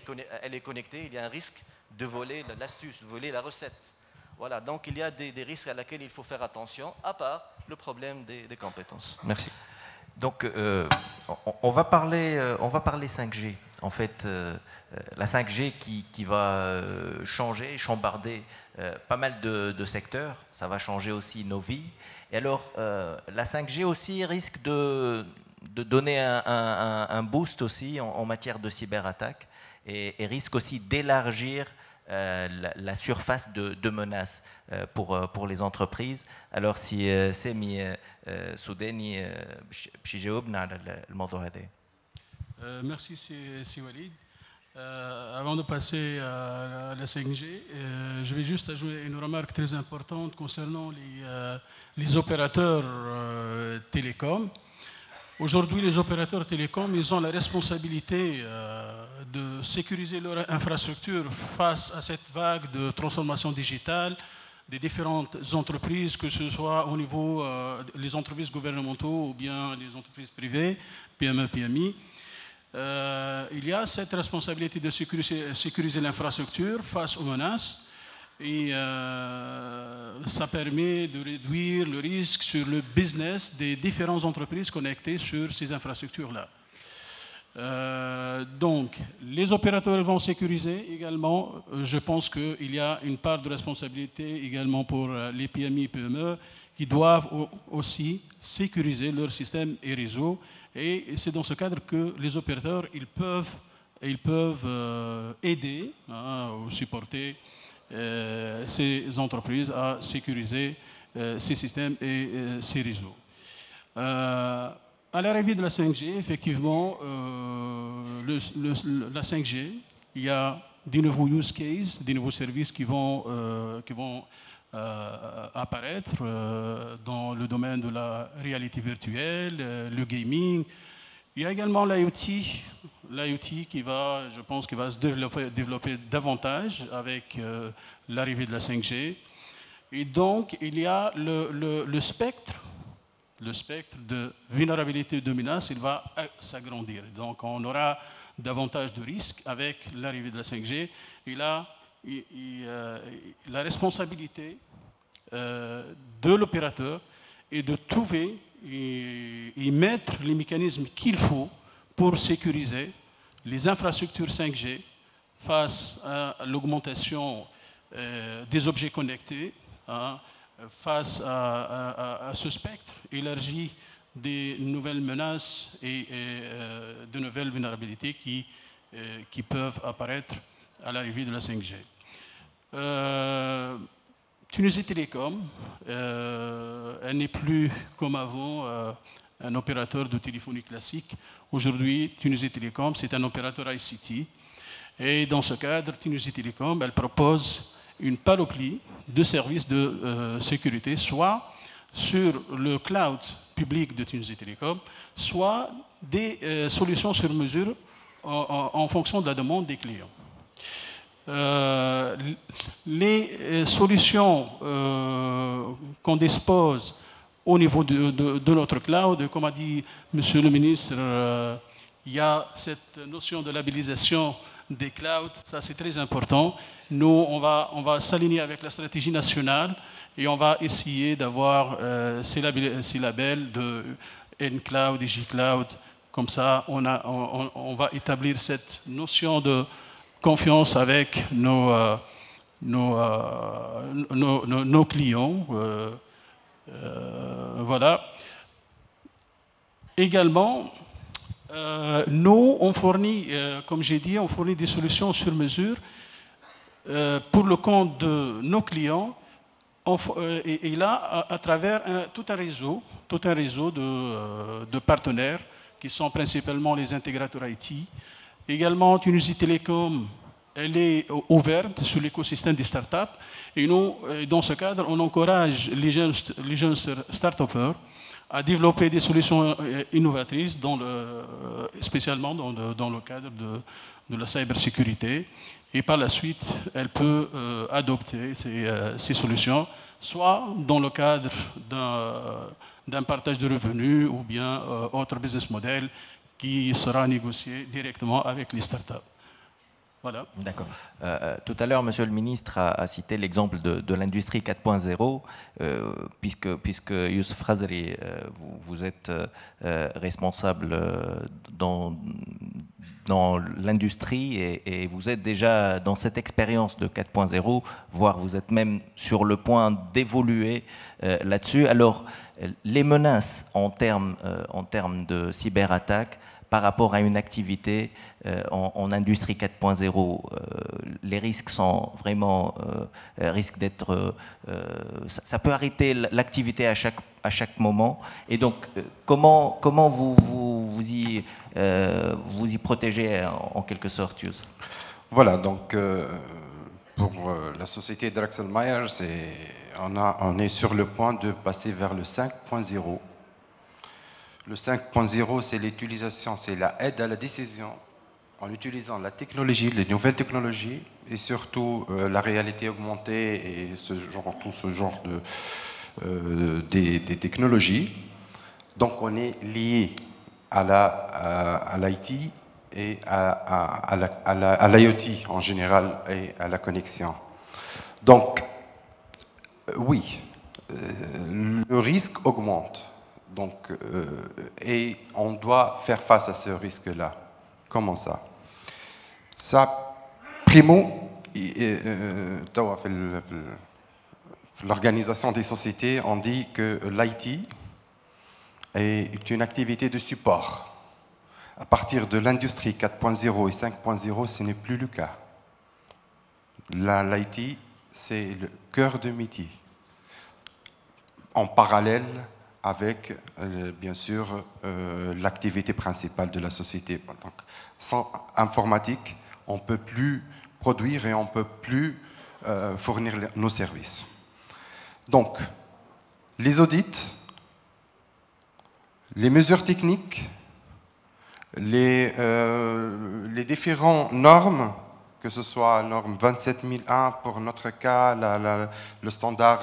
est connectée, il y a un risque de voler l'astuce, de voler la recette. Voilà, donc il y a des risques à laquelle il faut faire attention, à part le problème des compétences. Merci. Donc, on va parler 5G. En fait, la 5G qui va changer, chambarder pas mal de secteurs. Ça va changer aussi nos vies. Et alors, la 5G aussi risque de donner un boost aussi en matière de cyberattaque et risque aussi d'élargir la surface de menaces pour les entreprises. Alors si Semi Soudani بشيجاوبنا على الموضوع هذا. Merci Si Walid. Avant de passer à la 5G, je vais juste ajouter une remarque très importante concernant les opérateurs télécoms. Aujourd'hui, les opérateurs télécoms, ils ont la responsabilité de sécuriser leur infrastructure face à cette vague de transformation digitale des différentes entreprises, que ce soit au niveau des entreprises gouvernementaux ou bien les entreprises privées, PME, PMI. Il y a cette responsabilité de sécuriser l'infrastructure face aux menaces. Et ça permet de réduire le risque sur le business des différentes entreprises connectées sur ces infrastructures-là. Donc, les opérateurs vont sécuriser également. Je pense qu'il y a une part de responsabilité également pour les PMI et PME qui doivent aussi sécuriser leur système et réseau. Et c'est dans ce cadre que les opérateurs ils peuvent aider ou supporter ces entreprises à sécuriser ces systèmes et ces réseaux. À l'arrivée de la 5G, effectivement, la 5G, il y a des nouveaux use cases, des nouveaux services qui vont apparaître dans le domaine de la réalité virtuelle, le gaming. Il y a également l'IoT qui va, je pense, qui va se développer davantage avec l'arrivée de la 5G. Et donc, il y a le spectre de vulnérabilité de menace, il va s'agrandir. Donc, on aura davantage de risques avec l'arrivée de la 5G. Et là, la responsabilité de l'opérateur est de trouver et mettre les mécanismes qu'il faut pour sécuriser les infrastructures 5G face à l'augmentation des objets connectés, hein, face à ce spectre élargi des nouvelles menaces et de nouvelles vulnérabilités qui peuvent apparaître à l'arrivée de la 5G. Tunisie Télécom, elle n'est plus comme avant un opérateur de téléphonie classique. Aujourd'hui, Tunisie Télécom, c'est un opérateur ICT. Et dans ce cadre, Tunisie Télécom, elle propose une panoplie de services de sécurité, soit sur le cloud public de Tunisie Télécom, soit des solutions sur mesure en fonction de la demande des clients. Les solutions qu'on dispose au niveau de notre cloud, comme a dit Monsieur le ministre, il y a cette notion de labellisation des clouds, ça c'est très important. Nous, on va s'aligner avec la stratégie nationale et on va essayer d'avoir ces labels de N-Cloud, J-Cloud. Comme ça, on va établir cette notion de confiance avec nos clients. Voilà. Également, nous, on fournit, comme j'ai dit, on fournit des solutions sur mesure pour le compte de nos clients et là, à travers tout un réseau de partenaires qui sont principalement les intégrateurs IT. Également, Tunisie Télécom, elle est ouverte sur l'écosystème des startups. Et nous, dans ce cadre, on encourage les jeunes start-upers à développer des solutions innovatrices, spécialement dans le cadre de la cybersécurité. Et par la suite, elle peut adopter ces solutions, soit dans le cadre d'un partage de revenus ou bien autre business model qui sera négocié directement avec les startups. Voilà. D'accord. Tout à l'heure, Monsieur le ministre a cité l'exemple de l'industrie 4.0, puisque Youssef Razri, vous êtes responsable dans l'industrie et vous êtes déjà dans cette expérience de 4.0, voire vous êtes même sur le point d'évoluer là-dessus. Alors, les menaces en termes de cyberattaque par rapport à une activité en industrie 4.0, les risques sont vraiment risquent d'être... ça peut arrêter l'activité à chaque moment. Et donc, comment vous y protégez en quelque sorte, Youssef? Voilà, donc pour la société Draxelmeier, on est sur le point de passer vers le 5.0. Le 5.0, c'est l'utilisation, c'est la aide à la décision en utilisant la technologie, les nouvelles technologies et surtout la réalité augmentée et tout ce genre des technologies. Donc on est lié à l'IT et à l'IoT en général et à la connexion. Donc oui, le risque augmente. Donc, et on doit faire face à ce risque-là. Comment ça? Ça, primo, l'organisation des sociétés, on dit que l'IT est une activité de support. À partir de l'industrie 4.0 et 5.0, ce n'est plus le cas. L'IT, c'est le cœur de métier. En parallèle, avec, bien sûr, l'activité principale de la société. Donc, sans informatique, on ne peut plus produire et on ne peut plus fournir nos services. Donc, les audits, les mesures techniques, les différentes normes, que ce soit la norme 27001 pour notre cas, le standard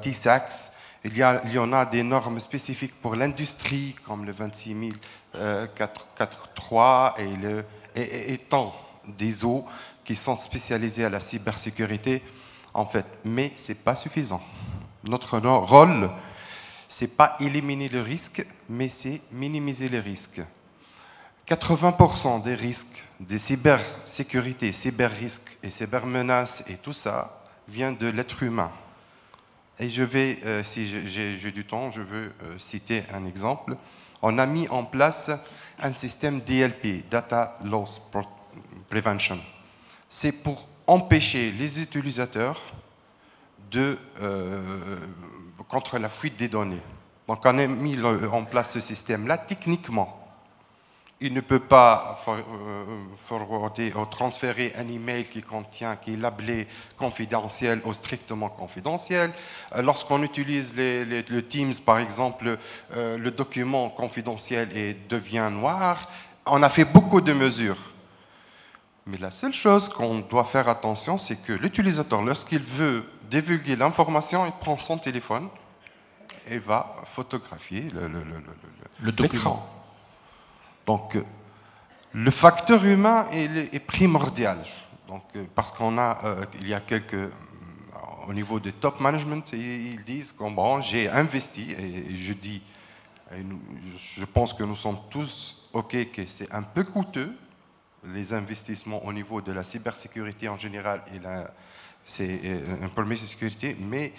TISAX, il y en a des normes spécifiques pour l'industrie, comme le 26043 et tant des eaux qui sont spécialisés à la cybersécurité, en fait. Mais ce n'est pas suffisant. Notre rôle, ce n'est pas éliminer le risque, mais c'est minimiser les risques. 80% des risques des cybersécurités, cyberrisques et cybermenaces et tout ça vient de l'être humain. Et je vais, si j'ai du temps, je veux citer un exemple. On a mis en place un système DLP, Data Loss Prevention. C'est pour empêcher les utilisateurs contre la fuite des données. Donc on a mis en place ce système-là. Techniquement, il ne peut pas forwarder ou transférer un email qui est labelé confidentiel ou strictement confidentiel. Lorsqu'on utilise le Teams, par exemple, le document confidentiel devient noir. On a fait beaucoup de mesures. Mais la seule chose qu'on doit faire attention, c'est que l'utilisateur, lorsqu'il veut divulguer l'information, il prend son téléphone et va photographier l'écran. Donc, le facteur humain est primordial. Donc, parce il y a au niveau du top management, ils disent que bon, j'ai investi, et je pense que nous sommes tous OK que c'est un peu coûteux, les investissements au niveau de la cybersécurité en général et c'est un premier sécurité, mais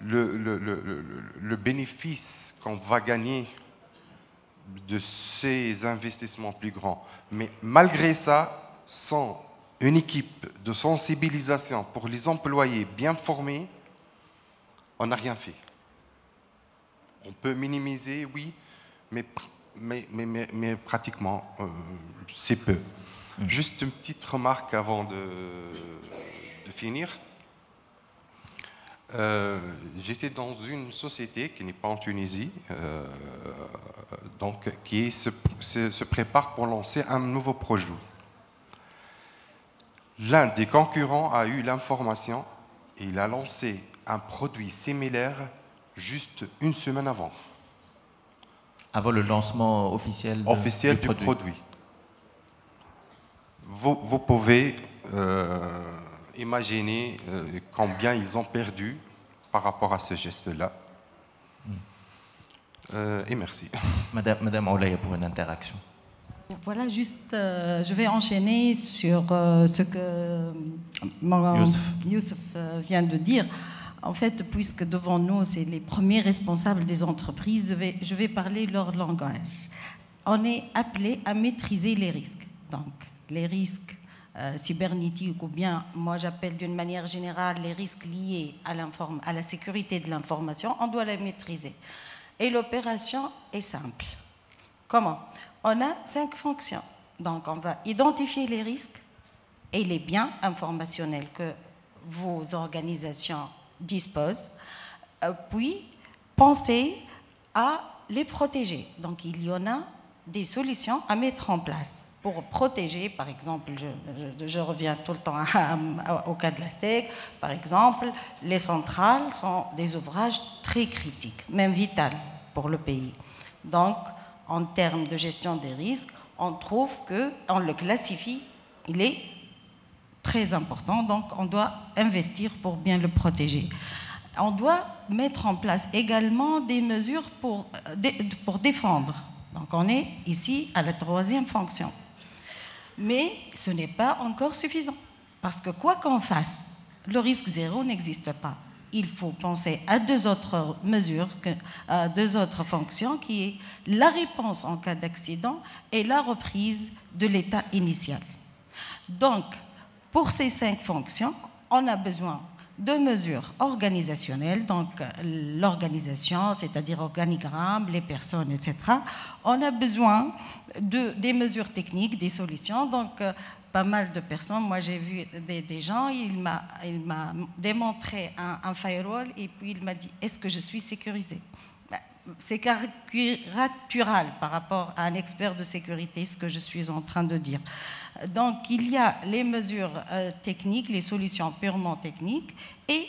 le bénéfice qu'on va gagner de ces investissements plus grands. Mais malgré ça, sans une équipe de sensibilisation pour les employés bien formés, on n'a rien fait. On peut minimiser, oui, mais pratiquement, c'est peu. Juste une petite remarque avant de finir. J'étais dans une société qui n'est pas en Tunisie, donc qui se prépare pour lancer un nouveau projet. L'un des concurrents a eu l'information et il a lancé un produit similaire juste une semaine avant. Avant le lancement officiel du produit. Vous pouvez imaginer combien ils ont perdu par rapport à ce geste-là. Et merci. Madame Oulaya pour une interaction. Voilà, juste, je vais enchaîner sur ce que Youssef vient de dire. En fait, puisque devant nous, c'est les premiers responsables des entreprises, je vais parler leur langage. On est appelé à maîtriser les risques. Donc, les risques cybernétiques, ou bien, moi j'appelle d'une manière générale, les risques liés à la sécurité de l'information, on doit les maîtriser. Et l'opération est simple. Comment? On a 5 fonctions. Donc, on va identifier les risques et les biens informationnels que vos organisations disposent, puis penser à les protéger. Donc, il y en a des solutions à mettre en place pour protéger, par exemple, je reviens tout le temps au cas de la STEC, par exemple, les centrales sont des ouvrages très critiques, même vitaux pour le pays. Donc, en termes de gestion des risques, on trouve qu'on le classifie, il est très important, donc on doit investir pour bien le protéger. On doit mettre en place également des mesures pour défendre. Donc on est ici à la 3e fonction. Mais ce n'est pas encore suffisant, parce que quoi qu'on fasse, le risque zéro n'existe pas. Il faut penser à 2 autres mesures, à 2 autres fonctions, qui est la réponse en cas d'accident et la reprise de l'état initial. Donc, pour ces 5 fonctions, on a besoin de mesures organisationnelles, donc l'organisation, c'est-à-dire organigramme, les personnes, etc. On a besoin des mesures techniques, des solutions, donc pas mal de personnes. Moi, j'ai vu des gens, il m'a démontré un firewall et puis il m'a dit, est-ce que je suis sécurisé? C'est caricatural par rapport à un expert de sécurité, ce que je suis en train de dire. Donc, il y a les mesures techniques, les solutions purement techniques et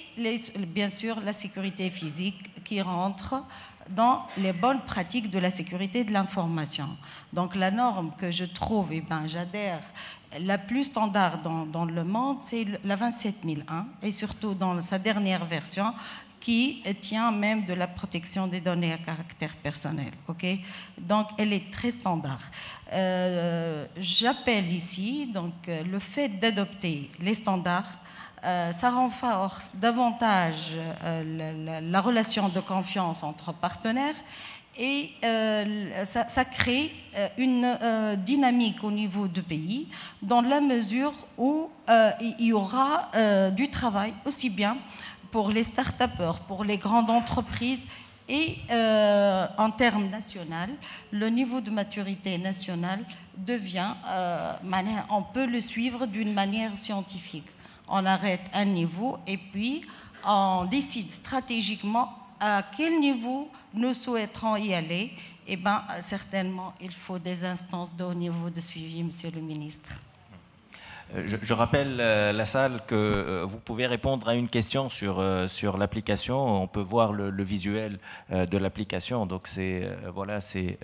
bien sûr la sécurité physique qui rentre dans les bonnes pratiques de la sécurité de l'information. Donc, la norme que je trouve, j'adhère, la plus standard dans le monde, c'est la 27001, et surtout dans sa dernière version, qui tient même de la protection des données à caractère personnel. Okay? Donc, elle est très standard. J'appelle ici donc, le fait d'adopter les standards, ça renforce davantage la relation de confiance entre partenaires et ça crée une dynamique au niveau du pays dans la mesure où il y aura du travail aussi bien pour les start-upers, pour les grandes entreprises et en termes nationaux, le niveau de maturité nationale devient, on peut le suivre d'une manière scientifique. On arrête un niveau et puis on décide stratégiquement à quel niveau nous souhaiterons y aller. Eh bien, certainement, il faut des instances de haut niveau de suivi, Monsieur le ministre. Je rappelle la salle que vous pouvez répondre à une question sur l'application. On peut voir le visuel de l'application. Donc voilà, c'est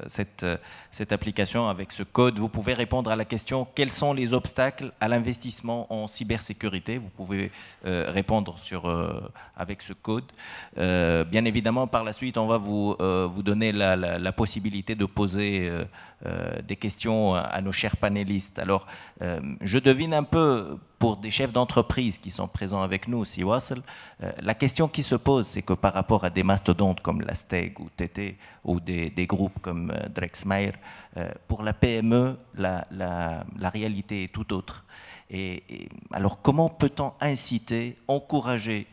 cette application avec ce code. Vous pouvez répondre à la question quels sont les obstacles à l'investissement en cybersécurité. Vous pouvez répondre avec ce code. Bien évidemment, par la suite, on va vous donner la possibilité de poser des questions à nos chers panélistes. Alors, je devine un peu, pour des chefs d'entreprise qui sont présents avec nous, si Wassel, la question qui se pose, c'est que par rapport à des mastodontes comme la Steg ou TT, ou des groupes comme Drexmeyer, pour la PME, la réalité est tout autre. Alors, comment peut-on inciter, encourager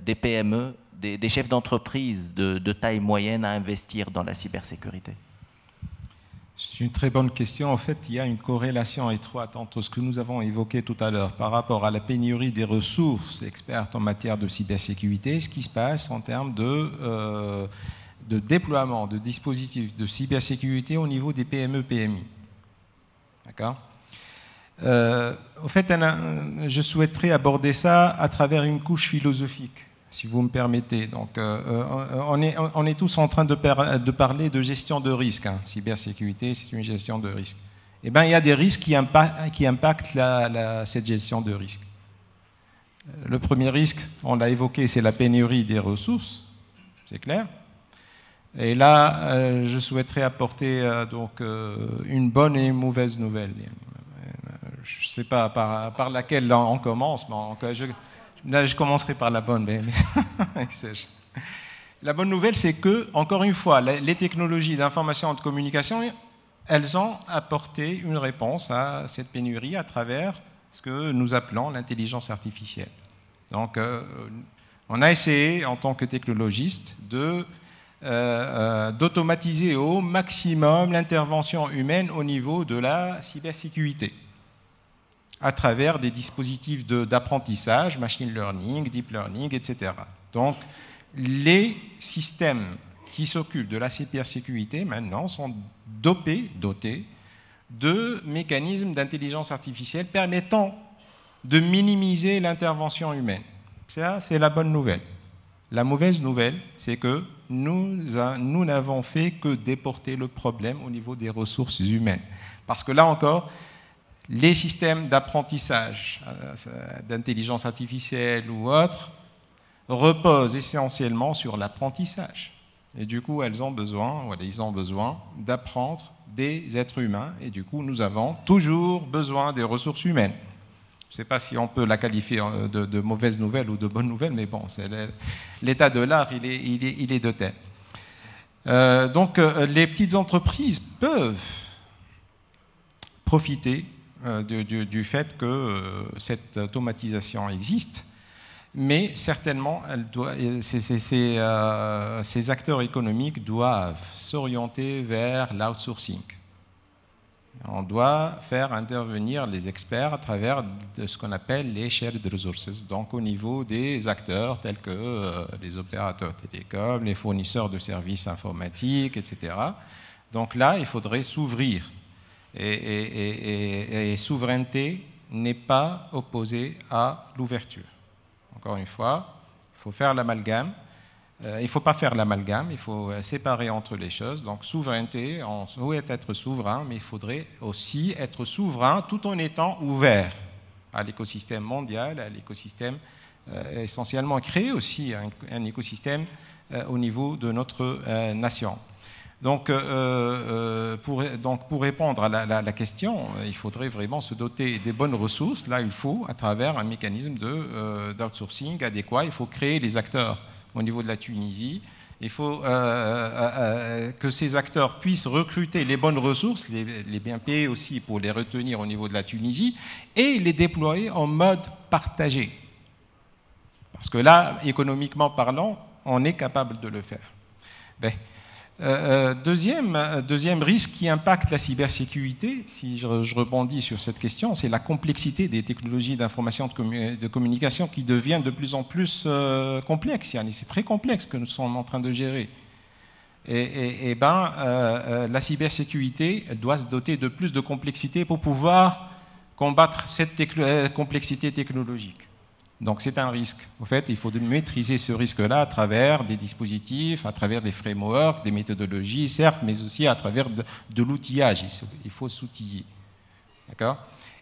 des PME, des chefs d'entreprise de taille moyenne à investir dans la cybersécurité ? C'est une très bonne question. En fait, il y a une corrélation étroite entre ce que nous avons évoqué tout à l'heure par rapport à la pénurie des ressources expertes en matière de cybersécurité et ce qui se passe en termes de déploiement de dispositifs de cybersécurité au niveau des PME-PMI. D'accord ? En fait, je souhaiterais aborder ça à travers une couche philosophique, si vous me permettez. Donc, on est tous en train de parler de gestion de risque. Hein. Cybersécurité, c'est une gestion de risque. Eh bien, il y a des risques qui impactent cette gestion de risque. Le premier risque, on l'a évoqué, c'est la pénurie des ressources, c'est clair. Et là, je souhaiterais apporter une bonne et une mauvaise nouvelle. Je ne sais pas par laquelle on commence, mais là, je commencerai par la bonne. La bonne nouvelle, c'est que, encore une fois, les technologies d'information et de communication, elles ont apporté une réponse à cette pénurie à travers ce que nous appelons l'intelligence artificielle. Donc, on a essayé, en tant que technologiste, d'automatiser au maximum l'intervention humaine au niveau de la cybersécurité, à travers des dispositifs d'apprentissage, machine learning, deep learning, etc. Donc, les systèmes qui s'occupent de la cybersécurité, maintenant, sont dotés de mécanismes d'intelligence artificielle permettant de minimiser l'intervention humaine. Ça, c'est la bonne nouvelle. La mauvaise nouvelle, c'est que nous n'avons fait que déporter le problème au niveau des ressources humaines. Parce que là encore, les systèmes d'apprentissage, d'intelligence artificielle ou autres, reposent essentiellement sur l'apprentissage. Et du coup, ils ont besoin d'apprendre des êtres humains. Et du coup, nous avons toujours besoin des ressources humaines. Je ne sais pas si on peut la qualifier de mauvaise nouvelle ou de bonne nouvelle, mais bon, l'état de l'art, il est de tel. Donc, les petites entreprises peuvent profiter du fait que cette automatisation existe, mais certainement, ces acteurs économiques doivent s'orienter vers l'outsourcing. On doit faire intervenir les experts à travers de ce qu'on appelle les shared resources, donc au niveau des acteurs tels que les opérateurs télécoms, les fournisseurs de services informatiques, etc. Donc là, il faudrait s'ouvrir. Et souveraineté n'est pas opposée à l'ouverture. Encore une fois, il faut faire l'amalgame. il ne faut pas faire l'amalgame, il faut séparer entre les choses. Donc souveraineté, on souhaite être souverain, mais il faudrait aussi être souverain tout en étant ouvert à l'écosystème mondial, à l'écosystème essentiellement créer aussi un écosystème au niveau de notre nation. Donc pour répondre à la question, il faudrait vraiment se doter des bonnes ressources. Là, il faut, à travers un mécanisme d'outsourcing adéquat, il faut créer les acteurs au niveau de la Tunisie. Il faut que ces acteurs puissent recruter les bonnes ressources, les bien payés aussi pour les retenir au niveau de la Tunisie, et les déployer en mode partagé. Parce que là, économiquement parlant, on est capable de le faire. Deuxième risque qui impacte la cybersécurité, si je rebondis sur cette question, c'est la complexité des technologies d'information de communication qui devient de plus en plus complexe. C'est très complexe que nous sommes en train de gérer. La cybersécurité, elle doit se doter de plus de complexité pour pouvoir combattre cette complexité technologique. Donc c'est un risque. En fait, il faut maîtriser ce risque-là à travers des dispositifs, à travers des frameworks, des méthodologies, certes, mais aussi à travers de l'outillage. Il faut s'outiller. D'accord ?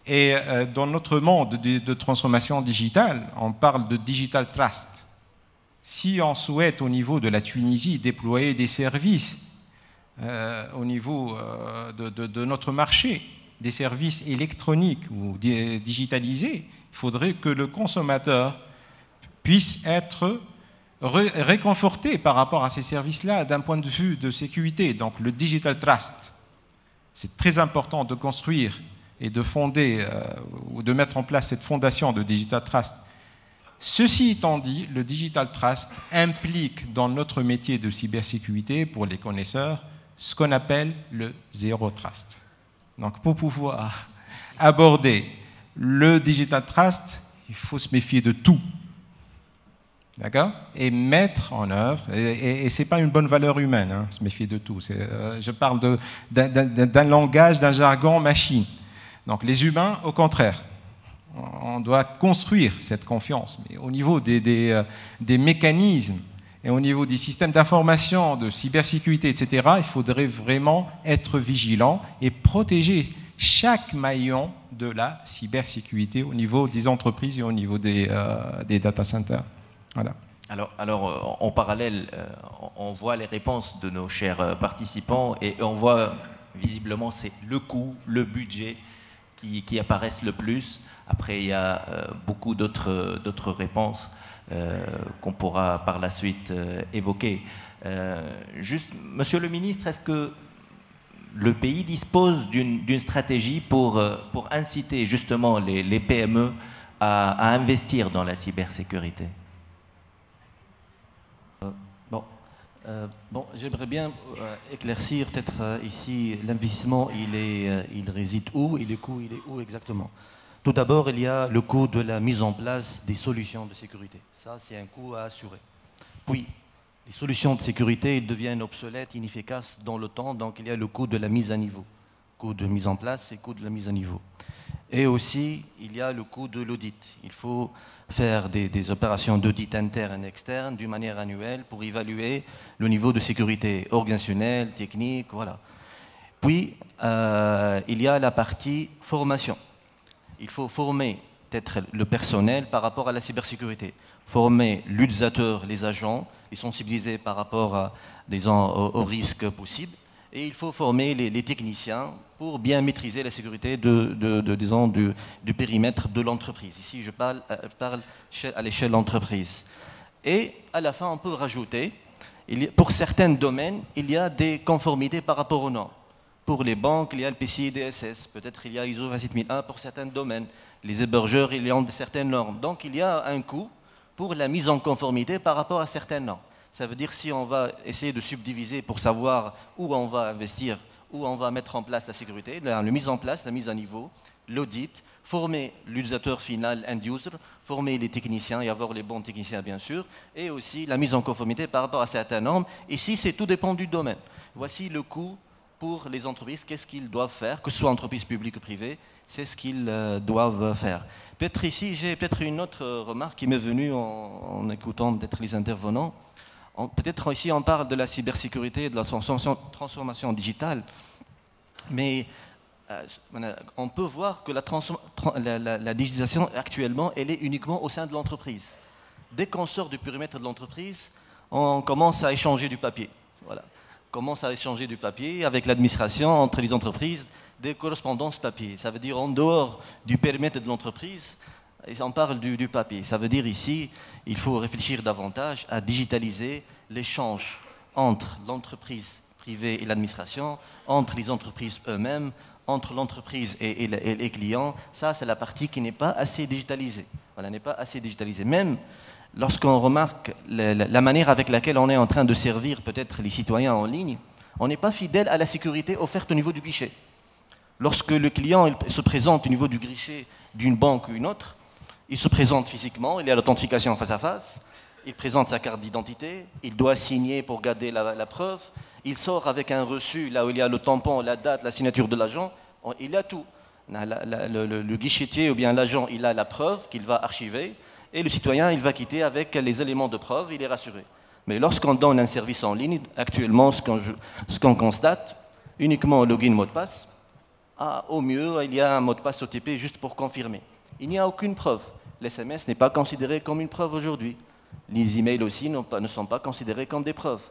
Et dans notre monde de transformation digitale, on parle de digital trust. Si on souhaite au niveau de la Tunisie déployer des services au niveau de notre marché, des services électroniques ou digitalisés, il faudrait que le consommateur puisse être réconforté par rapport à ces services-là d'un point de vue de sécurité. Donc le digital trust, c'est très important de construire et de fonder ou de mettre en place cette fondation de digital trust. Ceci étant dit, le digital trust implique dans notre métier de cybersécurité, pour les connaisseurs, ce qu'on appelle le zéro trust. Donc pour pouvoir aborder le digital trust, il faut se méfier de tout. D'accord ? Et mettre en œuvre, et ce n'est pas une bonne valeur humaine, hein, se méfier de tout. Je parle d'un langage, d'un jargon machine. Donc les humains, au contraire, on doit construire cette confiance. Mais au niveau des mécanismes et au niveau des systèmes d'information, de cybersécurité, etc., il faudrait vraiment être vigilant et protéger chaque maillon de la cybersécurité au niveau des entreprises et au niveau des data centers. Voilà. Alors, en parallèle, on voit les réponses de nos chers participants et on voit visiblement c'est le coût, le budget qui apparaissent le plus. Après, il y a beaucoup d'autres réponses qu'on pourra par la suite évoquer. Juste, Monsieur le ministre, est-ce que le pays dispose d'une stratégie pour inciter justement les PME à investir dans la cybersécurité? J'aimerais bien éclaircir peut-être ici l'investissement, il réside où et le coût, il est où exactement. Tout d'abord, il y a le coût de la mise en place des solutions de sécurité. Ça, c'est un coût à assurer. Puis, les solutions de sécurité deviennent obsolètes, inefficaces dans le temps, donc il y a le coût de la mise à niveau. Coût de mise en place et coût de la mise à niveau. Et aussi, il y a le coût de l'audit. Il faut faire des opérations d'audit interne et externe d'une manière annuelle pour évaluer le niveau de sécurité organisationnelle, technique, voilà. Puis, il y a la partie formation. Il faut former peut-être le personnel par rapport à la cybersécurité, former l'utilisateur, les agents, les sensibiliser par rapport aux risques possibles, et il faut former les techniciens pour bien maîtriser la sécurité du périmètre de l'entreprise. Ici, je parle à l'échelle d'entreprise. Et à la fin, on peut rajouter, pour certains domaines, il y a des conformités par rapport aux normes. Pour les banques, il y a le PCI DSS, peut-être il y a ISO 27001 pour certains domaines. Les hébergeurs, ils ont certaines normes. Donc il y a un coût pour la mise en conformité par rapport à certaines normes. Ça veut dire si on va essayer de subdiviser pour savoir où on va investir, où on va mettre en place la sécurité, la mise en place, la mise à niveau, l'audit, former l'utilisateur final, end-user, former les techniciens et avoir les bons techniciens bien sûr, et aussi la mise en conformité par rapport à certaines normes. Ici, c'est tout dépend du domaine. Voici le coût pour les entreprises, qu'est-ce qu'ils doivent faire, que ce soit entreprises publiques ou privées, c'est ce qu'ils doivent faire. Peut-être ici, j'ai peut-être une autre remarque qui m'est venue en écoutant peut-être les intervenants. Peut-être ici on parle de la cybersécurité, de la transformation digitale, mais on peut voir que la digitalisation actuellement, elle est uniquement au sein de l'entreprise. Dès qu'on sort du périmètre de l'entreprise, on commence à échanger du papier. Voilà. On commence à échanger du papier avec l'administration, entre les entreprises, des correspondances papier. Ça veut dire en dehors du périmètre de l'entreprise, on parle du papier. Ça veut dire ici, il faut réfléchir davantage à digitaliser l'échange entre l'entreprise privée et l'administration, entre les entreprises eux-mêmes, entre l'entreprise et les clients. Ça, c'est la partie qui n'est pas assez digitalisée. Voilà, n'est pas assez digitalisée. Même lorsqu'on remarque la manière avec laquelle on est en train de servir peut-être les citoyens en ligne, on n'est pas fidèle à la sécurité offerte au niveau du guichet. Lorsque le client il se présente au niveau du guichet d'une banque ou une autre, il se présente physiquement, il y a l'authentification face à face, il présente sa carte d'identité, il doit signer pour garder la preuve, il sort avec un reçu, là où il y a le tampon, la date, la signature de l'agent, il a tout. Le guichetier ou bien l'agent, il a la preuve qu'il va archiver, et le citoyen, il va quitter avec les éléments de preuve, il est rassuré. Mais lorsqu'on donne un service en ligne, actuellement, ce qu'on constate, uniquement login, mot de passe, au mieux, il y a un mot de passe OTP juste pour confirmer. Il n'y a aucune preuve. L'SMS n'est pas considéré comme une preuve aujourd'hui. Les emails aussi ne sont pas considérés comme des preuves.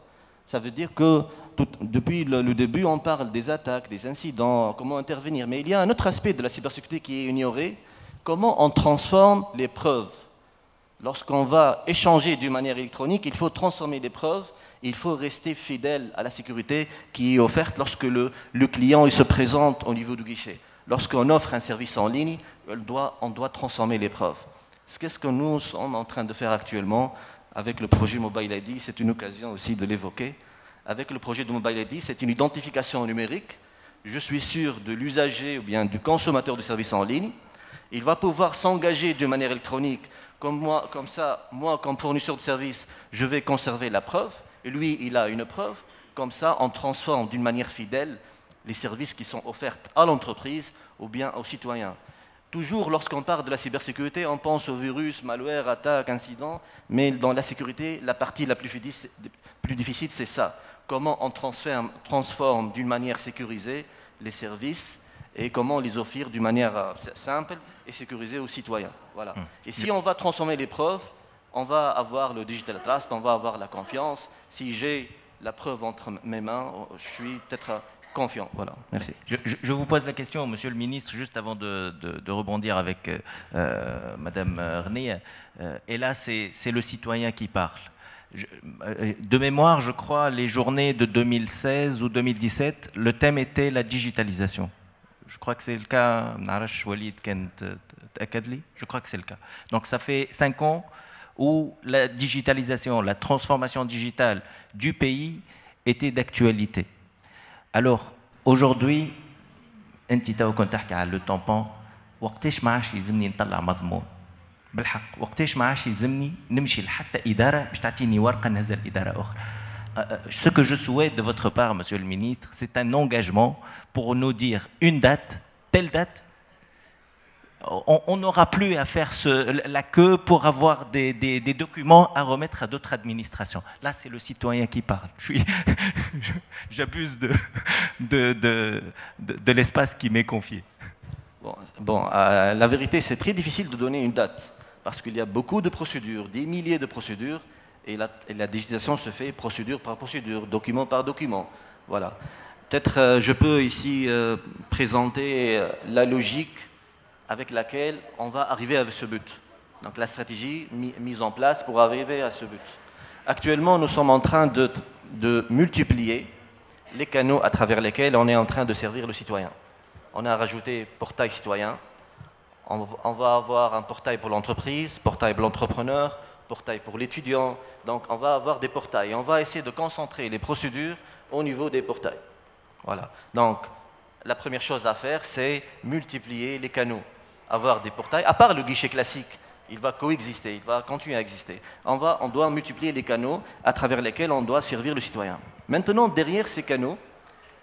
Ça veut dire que depuis le début, on parle des attaques, des incidents, comment intervenir. Mais il y a un autre aspect de la cybersécurité qui est ignoré. Comment on transforme les preuves? Lorsqu'on va échanger d'une manière électronique, il faut transformer les preuves. Il faut rester fidèle à la sécurité qui est offerte lorsque le client il se présente au niveau du guichet. Lorsqu'on offre un service en ligne, on doit transformer les preuves. Qu'est-ce que nous sommes en train de faire actuellement avec le projet Mobile ID? C'est une occasion aussi de l'évoquer. Avec le projet de Mobile ID, c'est une identification numérique. Je suis sûr de l'usager ou bien du consommateur de services en ligne. Il va pouvoir s'engager de manière électronique. Moi, comme fournisseur de services, je vais conserver la preuve. Et lui, il a une preuve. Comme ça, on transforme d'une manière fidèle les services qui sont offerts à l'entreprise ou bien aux citoyens. Toujours, lorsqu'on parle de la cybersécurité, on pense aux virus, malware, attaques, incidents, mais dans la sécurité, la partie la plus difficile, c'est ça. Comment on transforme d'une manière sécurisée les services et comment les offrir d'une manière simple et sécurisée aux citoyens. Voilà. Et si on va transformer les preuves, on va avoir le digital trust, on va avoir la confiance. Si j'ai la preuve entre mes mains, je suis peut-être confiant. Voilà, merci. Je vous pose la question, Monsieur le Ministre, juste avant de rebondir avec Madame René. Et là, c'est le citoyen qui parle. De mémoire, je crois, les journées de 2016 ou 2017, le thème était la digitalisation. Je crois que c'est le cas. Je crois que c'est le cas. Donc ça fait 5 ans où la digitalisation, la transformation digitale du pays était d'actualité. Alors, aujourd'hui, انت تو كنت تحكي على لو تامبون وقتاش ما عادش يلزمني نطلع مضمون بالحق وقتاش ما عادش يلزمني نمشي لحتى إدارة باش تعطيني ورقة نهزها لإدارة أخرى. Ce que je souhaite de votre part, Monsieur le Ministre, c'est un engagement pour nous dire une date, telle date. On n'aura plus à faire la queue pour avoir des documents à remettre à d'autres administrations. Là, c'est le citoyen qui parle. J'abuse de l'espace qui m'est confié. La vérité, c'est très difficile de donner une date parce qu'il y a beaucoup de procédures, des milliers de procédures, et la digitalisation se fait procédure par procédure, document par document. Voilà. Peut-être je peux ici présenter la logique avec laquelle on va arriver à ce but. Donc la stratégie mise en place pour arriver à ce but. Actuellement, nous sommes en train de multiplier les canaux à travers lesquels on est en train de servir le citoyen. On a rajouté portail citoyen, on va avoir un portail pour l'entreprise, portail pour l'entrepreneur, portail pour l'étudiant. Donc on va avoir des portails. On va essayer de concentrer les procédures au niveau des portails. Voilà. Donc la première chose à faire, c'est multiplier les canaux. Avoir des portails, à part le guichet classique, il va coexister, il va continuer à exister. On doit multiplier les canaux à travers lesquels on doit servir le citoyen. Maintenant, derrière ces canaux,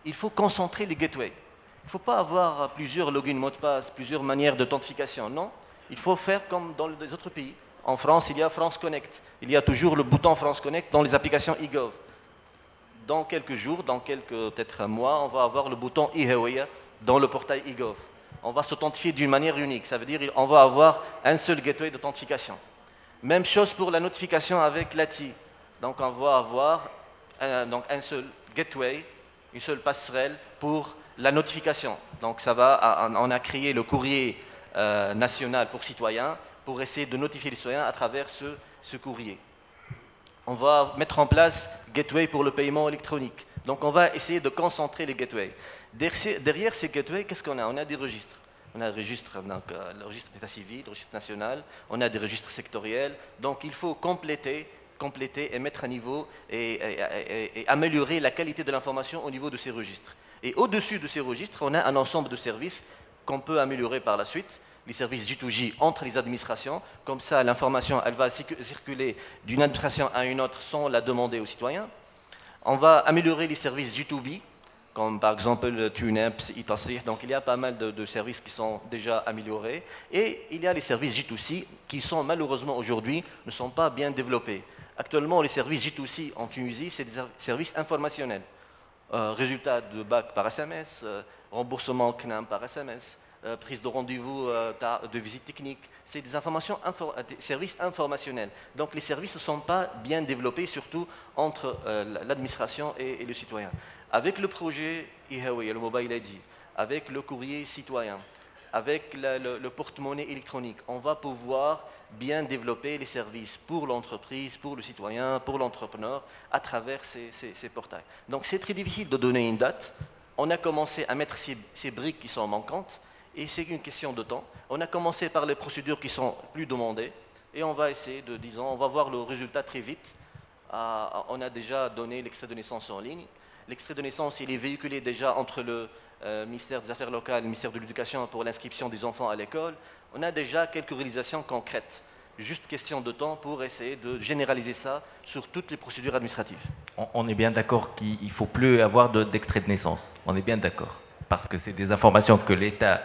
il faut concentrer les gateways. Il ne faut pas avoir plusieurs logins, mots de passe, plusieurs manières d'authentification. Non, il faut faire comme dans les autres pays. en France, il y a France Connect. Il y a toujours le bouton France Connect dans les applications e-gov. Dans quelques jours, dans quelques peut-être un mois, on va avoir le bouton e-Hawiya dans le portail e-gov. On va s'authentifier d'une manière unique. Ça veut dire qu'on va avoir un seul gateway d'authentification. Même chose pour la notification avec l'ATI. Donc on va avoir un seul gateway, une seule passerelle pour la notification. Donc on a créé le courrier national pour citoyens pour essayer de notifier les citoyens à travers ce courrier. On va mettre en place gateway pour le paiement électronique. Donc on va essayer de concentrer les gateways. Derrière ces gateways, qu'est-ce qu'on a? On a des registres. On a le registre d'état civil, le registre national, on a des registres sectoriels. Donc il faut compléter et mettre à niveau et améliorer la qualité de l'information au niveau de ces registres. Et au-dessus de ces registres, on a un ensemble de services qu'on peut améliorer par la suite. Les services G2G entre les administrations. Comme ça, l'information, elle va circuler d'une administration à une autre sans la demander aux citoyens. On va améliorer les services G2B, comme par exemple le TUNEPS, e-Tasrih. Donc il y a pas mal de services qui sont déjà améliorés. Et il y a les services G2C qui sont malheureusement aujourd'hui ne sont pas bien développés. Actuellement, les services G2C en Tunisie, c'est des services informationnels. Résultats de bac par SMS, remboursement CNAM par SMS, prise de rendez-vous de visite technique, c'est des services informationnels. Donc les services ne sont pas bien développés, surtout entre l'administration et le citoyen. Avec le projet e-Hawiya, le Mobile ID, avec le courrier citoyen, avec le porte-monnaie électronique, on va pouvoir bien développer les services pour l'entreprise, pour le citoyen, pour l'entrepreneur, à travers ces portails. Donc c'est très difficile de donner une date. On a commencé à mettre ces briques qui sont manquantes, et c'est une question de temps. On a commencé par les procédures qui sont plus demandées, et on va essayer de, disons, on va voir le résultat très vite. On a déjà donné l'extrait de naissance en ligne. L'extrait de naissance, il est véhiculé déjà entre le ministère des Affaires locales et le ministère de l'Éducation pour l'inscription des enfants à l'école. On a déjà quelques réalisations concrètes. Juste question de temps pour essayer de généraliser ça sur toutes les procédures administratives. On est bien d'accord qu'il ne faut plus avoir d'extrait de naissance. On est bien d'accord. Parce que c'est des informations que l'État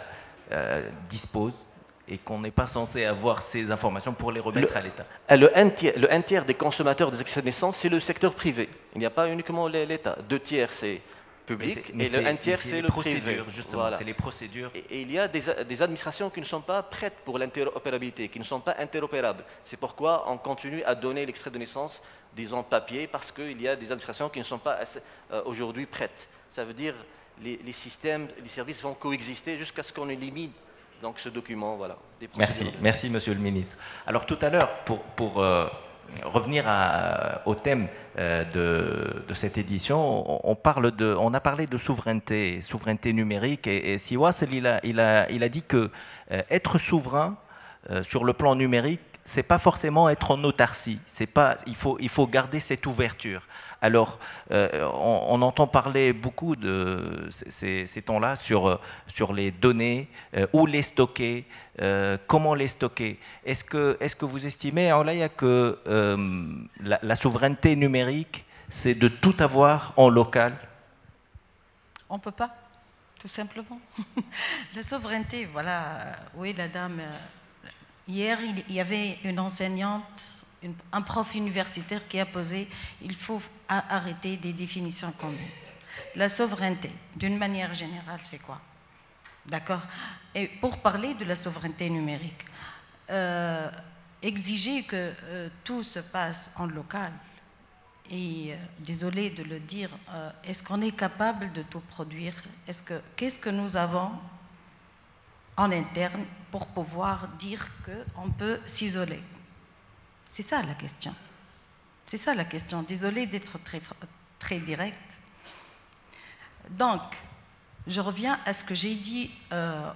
dispose et qu'on n'est pas censé avoir ces informations pour les remettre à l'État. Le 1/3 des consommateurs des extraits de naissance, c'est le secteur privé. Il n'y a pas uniquement l'État. 2/3, c'est public et le 1/3, c'est le privé. Justement, voilà. C'est les procédures. Et il y a des administrations qui ne sont pas prêtes pour l'interopérabilité, qui ne sont pas interopérables. C'est pourquoi on continue à donner l'extrait de naissance, disons papier, parce qu'il y a des administrations qui ne sont pas aujourd'hui prêtes. Ça veut dire les systèmes, les services vont coexister jusqu'à ce qu'on élimine donc ce document. Voilà, merci Monsieur le Ministre. Alors tout à l'heure, pour revenir au thème de cette édition, on a parlé de souveraineté numérique, et Siwas, il a dit que être souverain sur le plan numérique, c'est pas forcément être en autarcie. Il faut garder cette ouverture. Alors, on entend parler beaucoup de ces temps-là sur les données, où les stocker, comment les stocker. Est-ce que vous estimez, Aulaya, que la souveraineté numérique, c'est de tout avoir en local? On ne peut pas, tout simplement. La souveraineté, voilà, oui, la dame... Hier, il y avait une enseignante, un prof universitaire qui a posé « il faut arrêter des définitions communes ». La souveraineté, d'une manière générale, c'est quoi? D'accord? Et pour parler de la souveraineté numérique, exiger que tout se passe en local, et désolé de le dire, est-ce qu'on est capable de tout produire? Qu'est-ce que nous avons en interne pour pouvoir dire qu'on peut s'isoler? C'est ça la question. C'est ça la question. Désolée d'être très direct. Donc, je reviens à ce que j'ai dit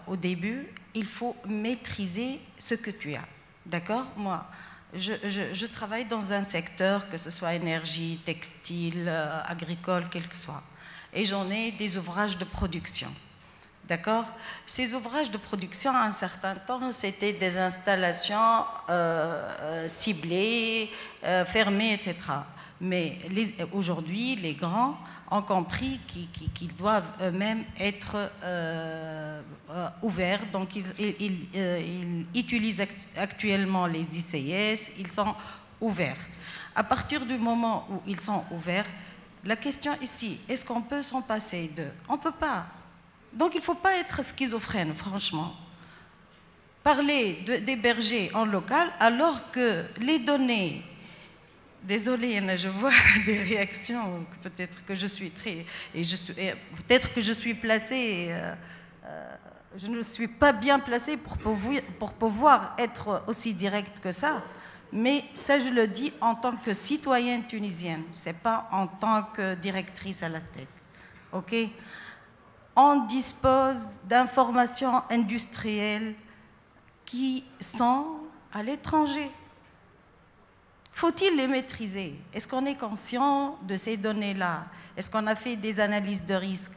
au début. Il faut maîtriser ce que tu as. D'accord? Moi, je travaille dans un secteur, que ce soit énergie, textile, agricole, quel que soit. Et j'en ai des ouvrages de production. D'accord? Ces ouvrages de production, à un certain temps, c'était des installations ciblées, fermées, etc. Mais aujourd'hui, les grands ont compris qu'ils doivent eux-mêmes être ouverts, donc ils utilisent actuellement les ICS, ils sont ouverts. À partir du moment où ils sont ouverts, la question ici, est-ce qu'on peut s'en passer d'eux? On ne peut pas. Donc il ne faut pas être schizophrène, franchement. Parler d'héberger en local alors que les données... Désolée, je vois des réactions, peut-être que je suis peut-être que je suis placée, je ne suis pas bien placée pour pouvoir être aussi directe que ça, mais ça je le dis en tant que citoyenne tunisienne, c'est pas en tant que directrice à la STEC, ok? On dispose d'informations industrielles qui sont à l'étranger. Faut-il les maîtriser? Est-ce qu'on est conscient de ces données-là? Est-ce qu'on a fait des analyses de risque?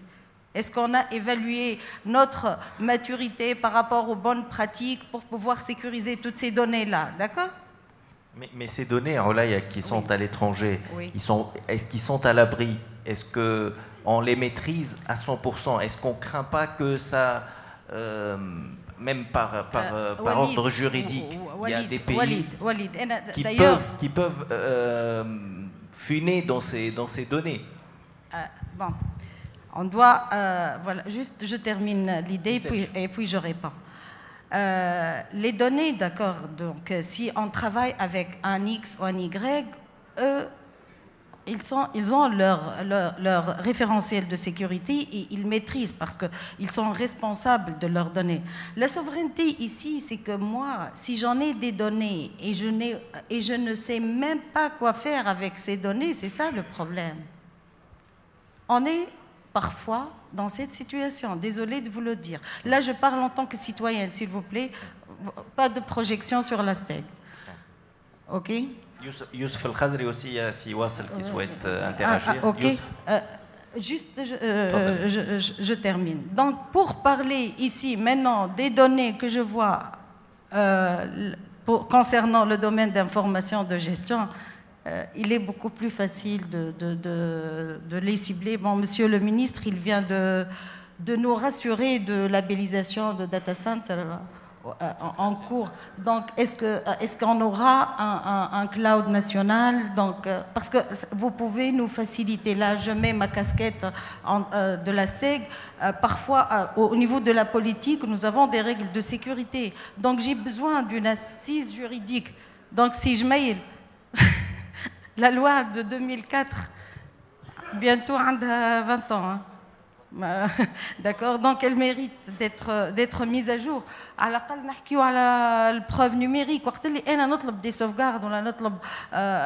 Est-ce qu'on a évalué notre maturité par rapport aux bonnes pratiques pour pouvoir sécuriser toutes ces données-là? D'accord? Mais ces données, Olaya, qui sont à l'étranger, oui. Est-ce qu'ils sont à l'abri? Est-ce qu'on les maîtrise à 100%? Est-ce qu'on ne craint pas que ça... même par ordre juridique, il y a des pays qui peuvent fuiner dans ces données. Bon, on doit... voilà, juste je termine l'idée et puis je réponds. Les données, d'accord, donc si on travaille avec un X ou un Y, eux, ils ont leur référentiel de sécurité et ils maîtrisent parce qu'ils sont responsables de leurs données. La souveraineté ici, c'est que moi, si j'en ai des données et je ne sais même pas quoi faire avec ces données, c'est ça le problème. On est parfois dans cette situation, désolée de vous le dire. Là, je parle en tant que citoyenne, s'il vous plaît, pas de projection sur la STEG. OK ? Youssef El-Khazri aussi, il y a Siwassel qui souhaite interagir. Ok. Juste, je termine. Donc, pour parler ici maintenant des données que je vois concernant le domaine d'information de gestion, il est beaucoup plus facile de les cibler. Bon, monsieur le ministre, il vient de nous rassurer de labellisation de data center en cours. Donc, est-ce qu'on aura un cloud national? Donc, parce que vous pouvez nous faciliter. Là, je mets ma casquette de la STEG. Parfois, au niveau de la politique, nous avons des règles de sécurité. Donc, j'ai besoin d'une assise juridique. Donc, si je mail la loi de 2004, bientôt 20 ans, hein. D'accord, donc elle mérite d'être mise à jour. على الأقل نحكيو على البروف نيميريك وقت اللي أنا نطلب دي sauvegarde ولا نطلب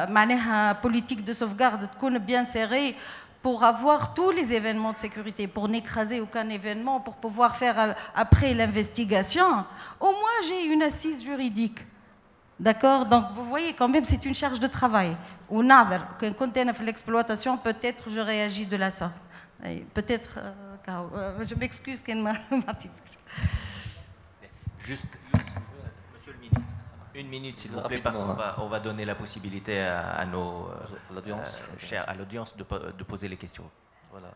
معناها politique de sauvegarde تكون bien serrée pour avoir tous les événements de sécurité, pour n'écraser aucun événement, pour pouvoir faire après l'investigation. Au moins j'ai une assise juridique. D'accord, donc vous voyez quand même c'est une charge de travail. Ou نعذر quand on fait l'exploitation, peut-être je réagis de la sorte. Peut-être, je m'excuse qu'elle m'a dit. Juste, monsieur le ministre, une minute s'il vous plaît, parce qu'on va donner la possibilité à l'audience de poser les questions. Voilà.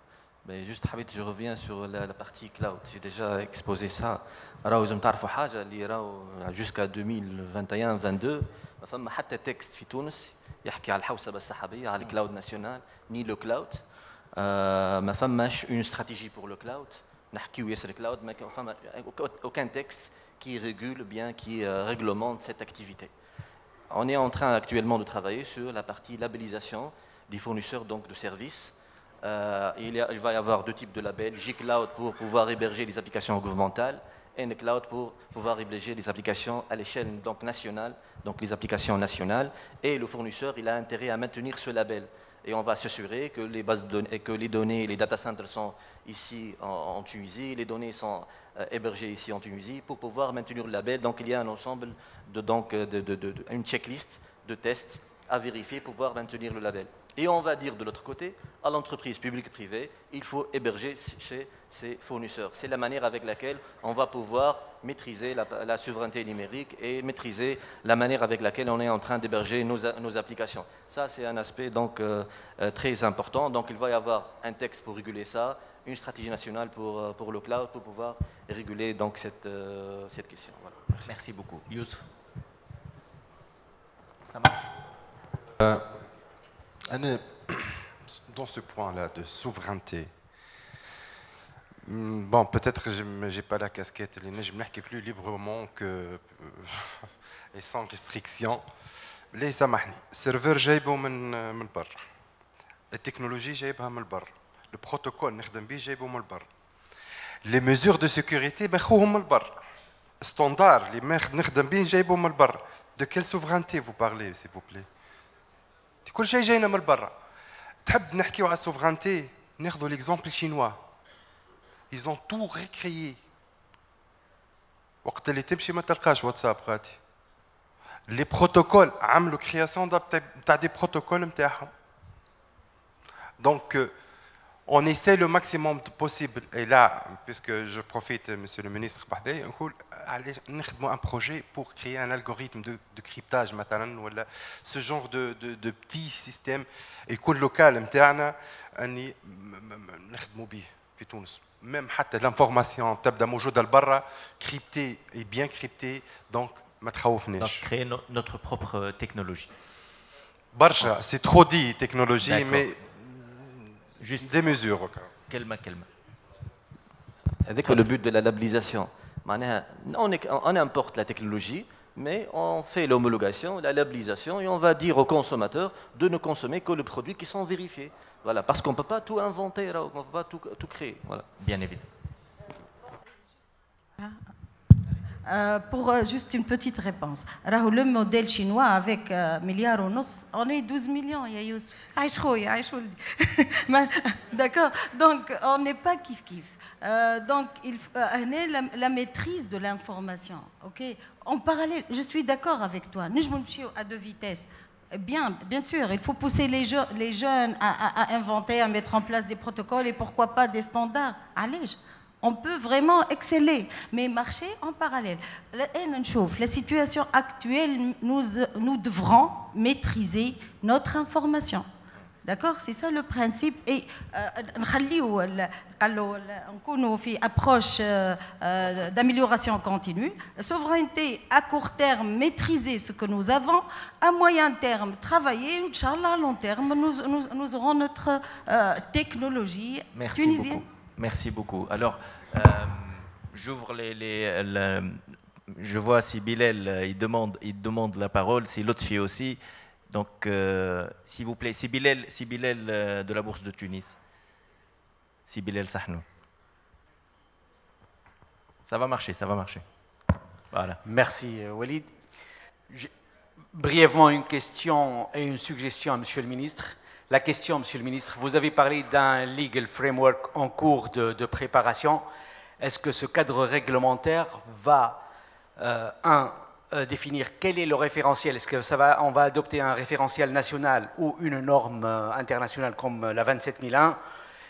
Mais juste, je reviens sur la partie cloud. J'ai déjà exposé ça. Alors, vous avez jusqu'à 2021-22, ما فما حتى تكست في تونس يحكي على الحوسبة السحابية على الكلاود ناسيونال ni le cloud. ما فماش une stratégie pour le cloud. نحكيو ياسر cloud, mais aucun texte qui régule bien, qui réglemente cette activité. On est en train actuellement de travailler sur la partie labellisation des fournisseurs donc de services. Il va y avoir deux types de labels, G-Cloud pour pouvoir héberger les applications gouvernementales et N-Cloud pour pouvoir héberger les applications à l'échelle donc nationale, donc les applications nationales. Et le fournisseur, il a intérêt à maintenir ce label. Et on va s'assurer que les bases de données, que les données, les data centers sont ici en Tunisie, les données sont hébergées ici en Tunisie pour pouvoir maintenir le label. Donc il y a un ensemble une checklist de tests à vérifier pour pouvoir maintenir le label. Et on va dire de l'autre côté, à l'entreprise publique et privée, il faut héberger chez ses fournisseurs. C'est la manière avec laquelle on va pouvoir maîtriser la souveraineté numérique et maîtriser la manière avec laquelle on est en train d'héberger nos applications. Ça, c'est un aspect donc, très important. Donc il va y avoir un texte pour réguler ça, une stratégie nationale pour le cloud pour pouvoir réguler donc cette question. Voilà. Merci beaucoup. Youssef. Ça marche. Dans ce point-là de souveraineté, bon, peut-être que je n'ai pas la casquette, je me plus librement que, et sans restriction. ليه سامحني السيرفر جايبه من برا التكنولوجي جايبها من برا البروتوكول نخدم به جايبه من برا لي ميزور دو سيكوريتي ماخوهم من برا ستاندار اللي نخدم به جايبه من برا دو كيل سوفرانتي فو بارلي سي فو بلي كل شيء جاينا من برا تحب نحكيو على السوفرانتي ناخذوا ليكزامبل الشينوا ils ont tout recréé وقت اللي تمشي ما تلقاش واتساب غادي les protocoles عملوا création تاع des protocoles نتاعهم donc on essaie le maximum possible et là puisque je profite monsieur le ministre بحذايا نقول نخدموا un projet pour créer un algorithme de cryptage مثلا ولا ce genre de petit système يكون local نتاعنا اني نخدموا به في تونس même حتى l'information تبدا موجوده لبرا cryptée et bien cryptée donc ما تخوفناش. Donc créer notre propre technologie. برشا c'est trop dit technologie mais juste des mesures. كلمة. C'est le but de la labellisation. On importe la technologie, mais on fait l'homologation, la labellisation, et on va dire aux consommateurs de ne consommer que les produits qui sont vérifiés. Voilà, parce qu'on ne peut pas tout inventer, on ne peut pas tout créer. Voilà. Bien évidemment. Pour juste une petite réponse. Le modèle chinois avec milliard ou non, on est 12 millions, il y a Youssef. D'accord. Donc, on n'est pas kiff-kiff. Donc, la maîtrise de l'information. Ok. En parallèle, je suis d'accord avec toi. Nous, je suis à deux vitesses. Bien sûr, il faut pousser les jeunes à inventer, à mettre en place des protocoles et pourquoi pas des standards. Allez. On peut vraiment exceller, mais marcher en parallèle. La situation actuelle, nous devrons maîtriser notre information. D'accord? C'est ça le principe. Et on fait approche d'amélioration continue. Souveraineté à court terme, maîtriser ce que nous avons. À moyen terme, travailler. Inch'Allah, à long terme, nous aurons notre technologie tunisienne. Beaucoup. Merci beaucoup. Alors, j'ouvre je vois si Bilal il demande la parole, si Lotfi aussi. Donc, s'il vous plaît, si Bilal de la Bourse de Tunis, si Bilal Sahnou. Ça va marcher. Voilà. Merci Walid. Brièvement, une question et une suggestion à Monsieur le Ministre. La question, Monsieur le Ministre, vous avez parlé d'un legal framework en cours de préparation. Est-ce que ce cadre réglementaire va, définir quel est le référentiel? Est-ce que on va adopter un référentiel national ou une norme internationale comme la 27001?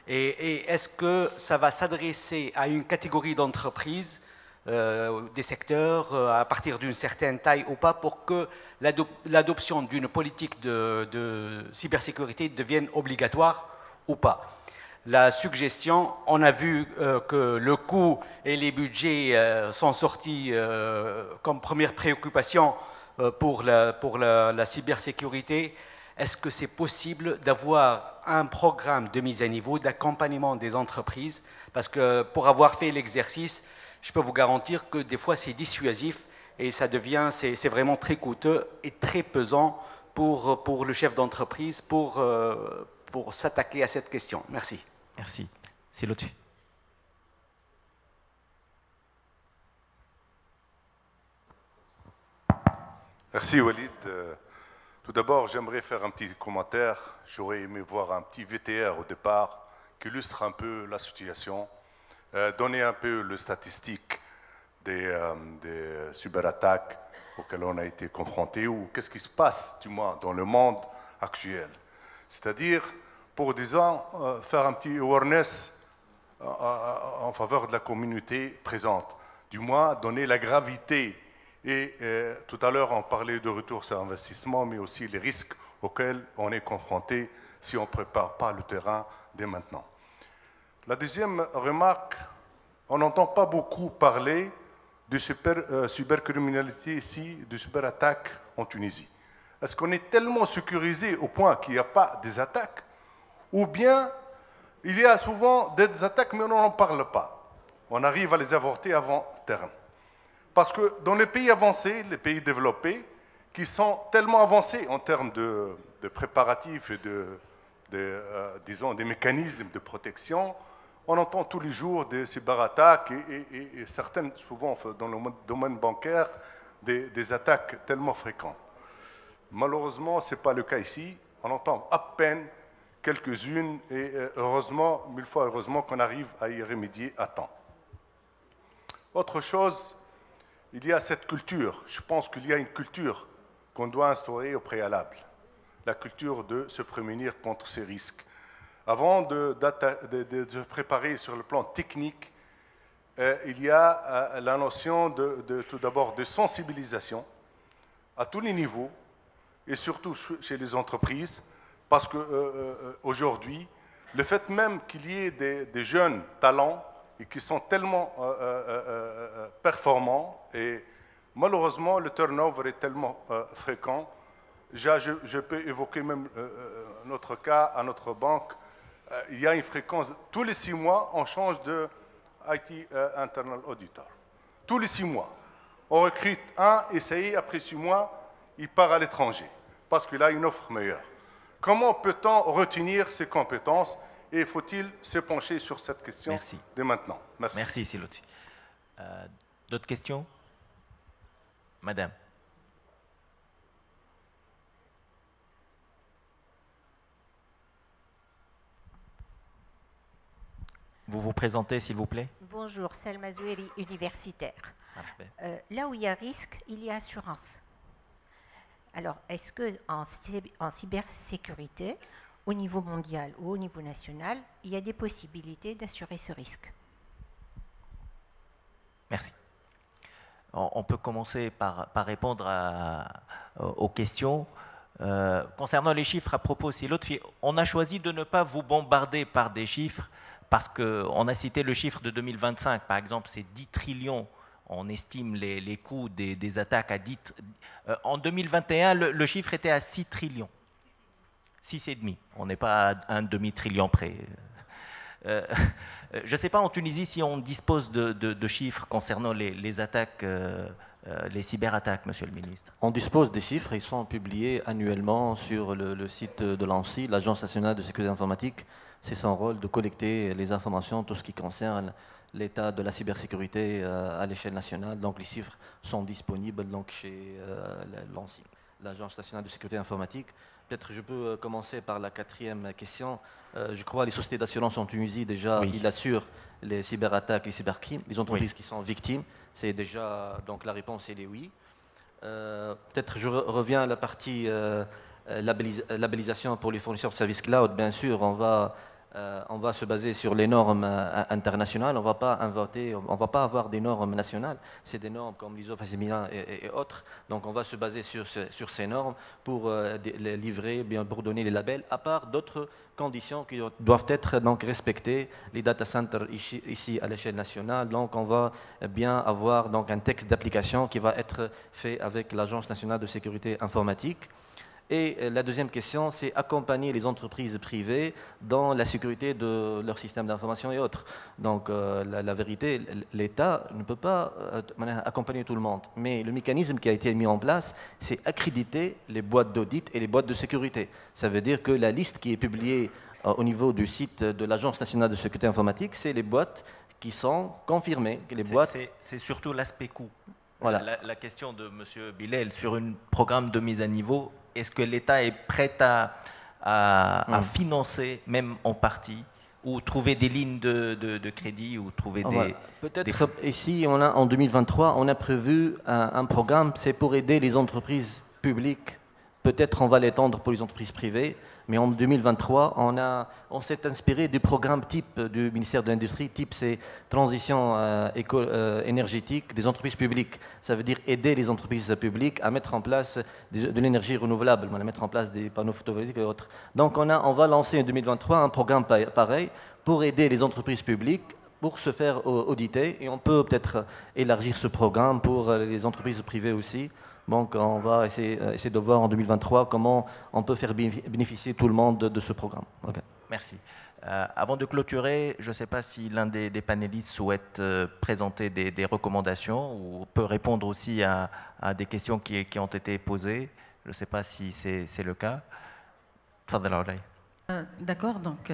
Et est-ce que ça va s'adresser à une catégorie d'entreprises, des secteurs à partir d'une certaine taille ou pas, pour que l'adoption d'une politique de cybersécurité devienne obligatoire ou pas? La suggestion, on a vu que le coût et les budgets sont sortis comme première préoccupation pour la cybersécurité. Est-ce que c'est possible d'avoir un programme de mise à niveau, d'accompagnement des entreprises? Parce que pour avoir fait l'exercice, je peux vous garantir que des fois c'est dissuasif et c'est vraiment très coûteux et très pesant pour le chef d'entreprise pour s'attaquer à cette question. Merci. Merci. C'est l'autre. Merci Walid. Tout d'abord, j'aimerais faire un petit commentaire. J'aurais aimé voir un petit VTR au départ qui illustre un peu la situation, donner un peu les statistiques des cyberattaques auxquelles on a été confronté ou qu'est-ce qui se passe, du moins, dans le monde actuel. C'est-à-dire, pour, disons, faire un petit awareness en faveur de la communauté présente, du moins donner la gravité. Et tout à l'heure, on parlait de retour sur investissement, mais aussi les risques auxquels on est confronté si on ne prépare pas le terrain dès maintenant. La deuxième remarque, on n'entend pas beaucoup parler de cybercriminalité ici, de cyberattaques en Tunisie. Est-ce qu'on est tellement sécurisé au point qu'il n'y a pas des attaques, ou bien il y a souvent des attaques mais on n'en parle pas. On arrive à les avorter avant terme. Parce que dans les pays avancés, les pays développés, qui sont tellement avancés en termes de préparatifs et disons, des mécanismes de protection, on entend tous les jours des cyberattaques et certaines, souvent dans le domaine bancaire, des attaques tellement fréquentes. Malheureusement, ce n'est pas le cas ici. On entend à peine quelques-unes et heureusement, mille fois heureusement qu'on arrive à y remédier à temps. Autre chose, il y a cette culture. Je pense qu'il y a une culture qu'on doit instaurer au préalable. La culture de se prémunir contre ces risques. Avant de se préparer sur le plan technique, il y a la notion tout d'abord de sensibilisation à tous les niveaux et surtout chez les entreprises, parce qu'aujourd'hui, le fait même qu'il y ait des jeunes talents et qui sont tellement performants, et malheureusement, le turnover est tellement fréquent. Je peux évoquer même notre cas à notre banque. Il y a une fréquence, tous les 6 mois, on change de IT Internal Auditor. Tous les 6 mois. On recrute un, et ça y est, après 6 mois, il part à l'étranger, parce qu'il a une offre meilleure. Comment peut-on retenir ces compétences et faut-il se pencher sur cette question dès maintenant? Merci. Merci, Silotfi. D'autres questions? Madame. Vous vous présentez, s'il vous plaît? Bonjour, Selma Zoueri, universitaire. Là où il y a risque, il y a assurance. Alors, est-ce qu'en cybersécurité, au niveau mondial ou au niveau national, il y a des possibilités d'assurer ce risque? Merci. On peut commencer par répondre aux questions. Concernant les chiffres, à propos, si l'autre fille, on a choisi de ne pas vous bombarder par des chiffres parce qu'on a cité le chiffre de 2025, par exemple, c'est 10 trillions. On estime les coûts des attaques à 10. En 2021, le chiffre était à 6 trillions. 6,5. On n'est pas à un demi-trillion près. Je ne sais pas en Tunisie si on dispose de chiffres concernant les attaques, les cyberattaques, monsieur le ministre. On dispose des chiffres, ils sont publiés annuellement sur le site de l'ANSSI, l'Agence nationale de sécurité informatique. C'est son rôle de collecter les informations, tout ce qui concerne l'état de la cybersécurité à l'échelle nationale. Donc les chiffres sont disponibles donc, chez l'ANSSI, l'Agence nationale de sécurité informatique. Peut-être je peux commencer par la 4e question. Je crois que les sociétés d'assurance en Tunisie, déjà, ils assurent les cyberattaques, les cybercrimes, les entreprises qui sont victimes. C'est déjà, donc la réponse est oui. Peut-être je reviens à la partie labellisation pour les fournisseurs de services cloud. Bien sûr, on va se baser sur les normes internationales. On ne va pas avoir des normes nationales. C'est des normes comme l'ISO 27001 et autres. Donc on va se baser sur ces normes pour les livrer, bien pour donner les labels, à part d'autres conditions qui doivent être donc respectées. Les data centers ici à l'échelle nationale. Donc on va bien avoir donc un texte d'application qui va être fait avec l'Agence nationale de sécurité informatique. Et la deuxième question, c'est accompagner les entreprises privées dans la sécurité de leur système d'information et autres. Donc la vérité, l'État ne peut pas accompagner tout le monde. Mais le mécanisme qui a été mis en place, c'est accréditer les boîtes d'audit et les boîtes de sécurité. Ça veut dire que la liste qui est publiée au niveau du site de l'Agence nationale de sécurité informatique, c'est les boîtes qui sont confirmées. C'est surtout l'aspect coût. Voilà. La question de M. Bilel sur un programme de mise à niveau, est-ce que l'État est prêt à financer, même en partie, ou trouver des lignes de crédit, ou trouver des... Peut-être ici, en 2023, on a prévu un programme, c'est pour aider les entreprises publiques Peut-être on va l'étendre pour les entreprises privées, mais en 2023, on s'est inspiré du programme type du ministère de l'Industrie. Type, c'est transition énergétique des entreprises publiques. Ça veut dire aider les entreprises publiques à mettre en place de l'énergie renouvelable, à mettre en place des panneaux photovoltaïques et autres. Donc on va lancer en 2023 un programme pareil pour aider les entreprises publiques pour se faire auditer, et on peut peut-être élargir ce programme pour les entreprises privées aussi. Donc on va essayer de voir en 2023 comment on peut faire bénéficier tout le monde de ce programme. Okay. Merci. Avant de clôturer, je ne sais pas si l'un des panélistes souhaite présenter des recommandations ou peut répondre aussi à des questions qui ont été posées. Je ne sais pas si c'est le cas. D'accord, donc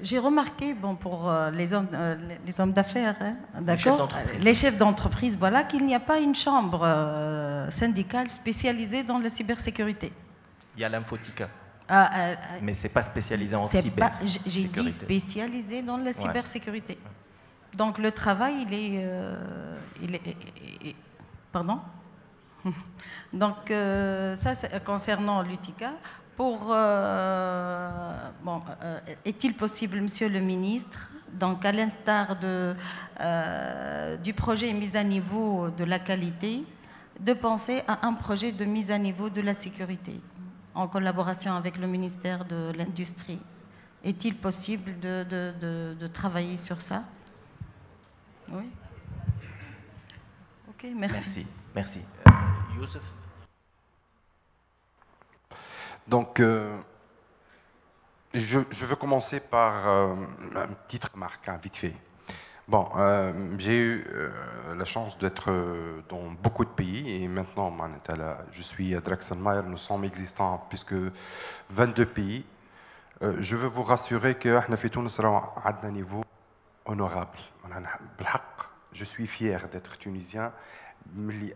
j'ai remarqué, bon, pour les hommes d'affaires, hein, d'accord, les chefs d'entreprise, voilà, qu'il n'y a pas une chambre syndicale spécialisée dans la cybersécurité. Il y a l'Infotica, mais ce n'est pas spécialisé en cybersécurité. J'ai dit spécialisé dans la cybersécurité. Ouais. Donc le travail, il est pardon. Donc ça, concernant l'UTICA. Est-il possible, Monsieur le Ministre, donc à l'instar du projet mise à niveau de la qualité, de penser à un projet de mise à niveau de la sécurité, en collaboration avec le ministère de l'Industrie? Est-il possible de travailler sur ça? Oui. Ok, merci. Merci. Youssef? Donc, je veux commencer par une petite remarque, hein, vite fait. Bon, j'ai eu la chance d'être dans beaucoup de pays, et maintenant, je suis à Drakensberg, nous sommes existants à plus que 22 pays. Je veux vous rassurer que nous avons un niveau honorable. Je suis fier d'être tunisien. Les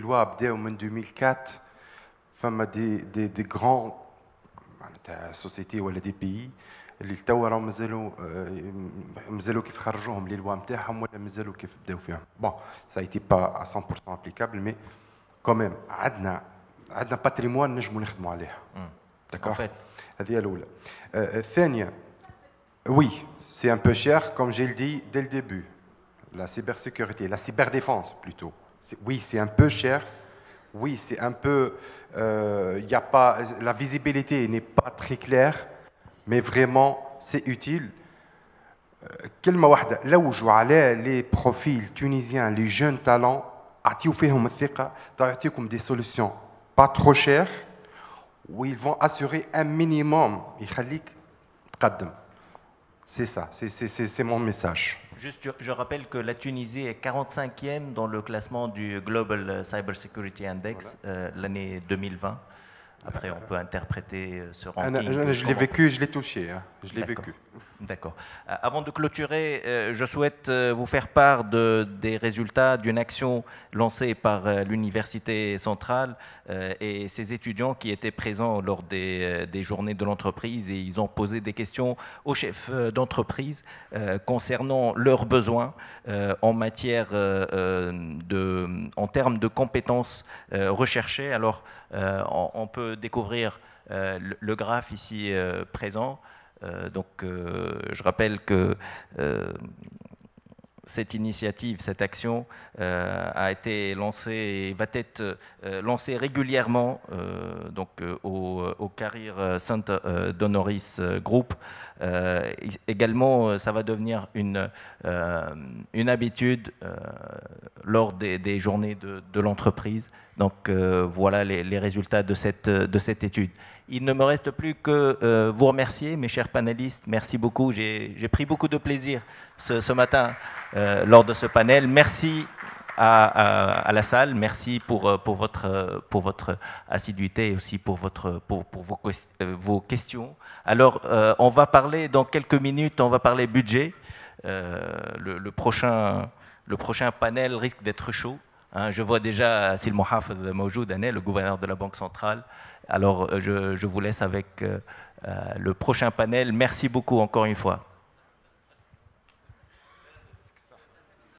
lois ont en 2004. Des grandes sociétés ou des pays اللي توا راهم مازالوا كيف خرجوهم لي لوا نتاعهم ولا مازالوا كيف بداو فيهم. Bon, ça a été pas à 100% applicable, mais quand même عندنا patrimoine نجموا نخدموا عليه. D'accord. هذه الأولى. الثانية, oui, c'est un peu cher, comme j'ai dit dès le début. La cybersécurité, la cyberdéfense plutôt. Oui, c'est un peu cher. Oui, c'est un peu, y a pas, la visibilité n'est pas très claire, mais vraiment, c'est utile. كلمة واحدة, لوجوا على les profils tunisiens, les jeunes talents, أعطيو فيهم الثقة, تعطيكم des solutions pas trop chères, où ils vont assurer un minimum, يخليك تقدم. C'est ça, c'est mon message. Juste, je rappelle que la Tunisie est 45e dans le classement du Global Cybersecurity Index l'année 2020. Après, on peut interpréter ce ranking. Je l'ai vécu, je l'ai touché. Hein. Je l'ai vécu. D'accord. Avant de clôturer, je souhaite vous faire part des résultats d'une action lancée par l'Université centrale et ses étudiants qui étaient présents lors des journées de l'entreprise, et ils ont posé des questions aux chefs d'entreprise concernant leurs besoins en matière en termes de compétences recherchées. Alors, on peut découvrir le graphe ici présent. Donc, je rappelle que cette initiative, cette action a été lancée et va être lancée régulièrement au Career Center d'Honoris Group. Également, ça va devenir une habitude lors des journées de l'entreprise. Donc, voilà les résultats de cette étude. Il ne me reste plus que vous remercier, mes chers panélistes. Merci beaucoup. J'ai pris beaucoup de plaisir ce matin lors de ce panel. Merci à la salle. Merci pour votre assiduité et aussi pour vos questions. Alors, on va parler dans quelques minutes, on va parler budget. Le prochain panel risque d'être chaud. Hein, je vois déjà Sil Mohafez Mawjoud, le gouverneur de la Banque centrale. Alors, je vous laisse avec le prochain panel. Merci beaucoup encore une fois.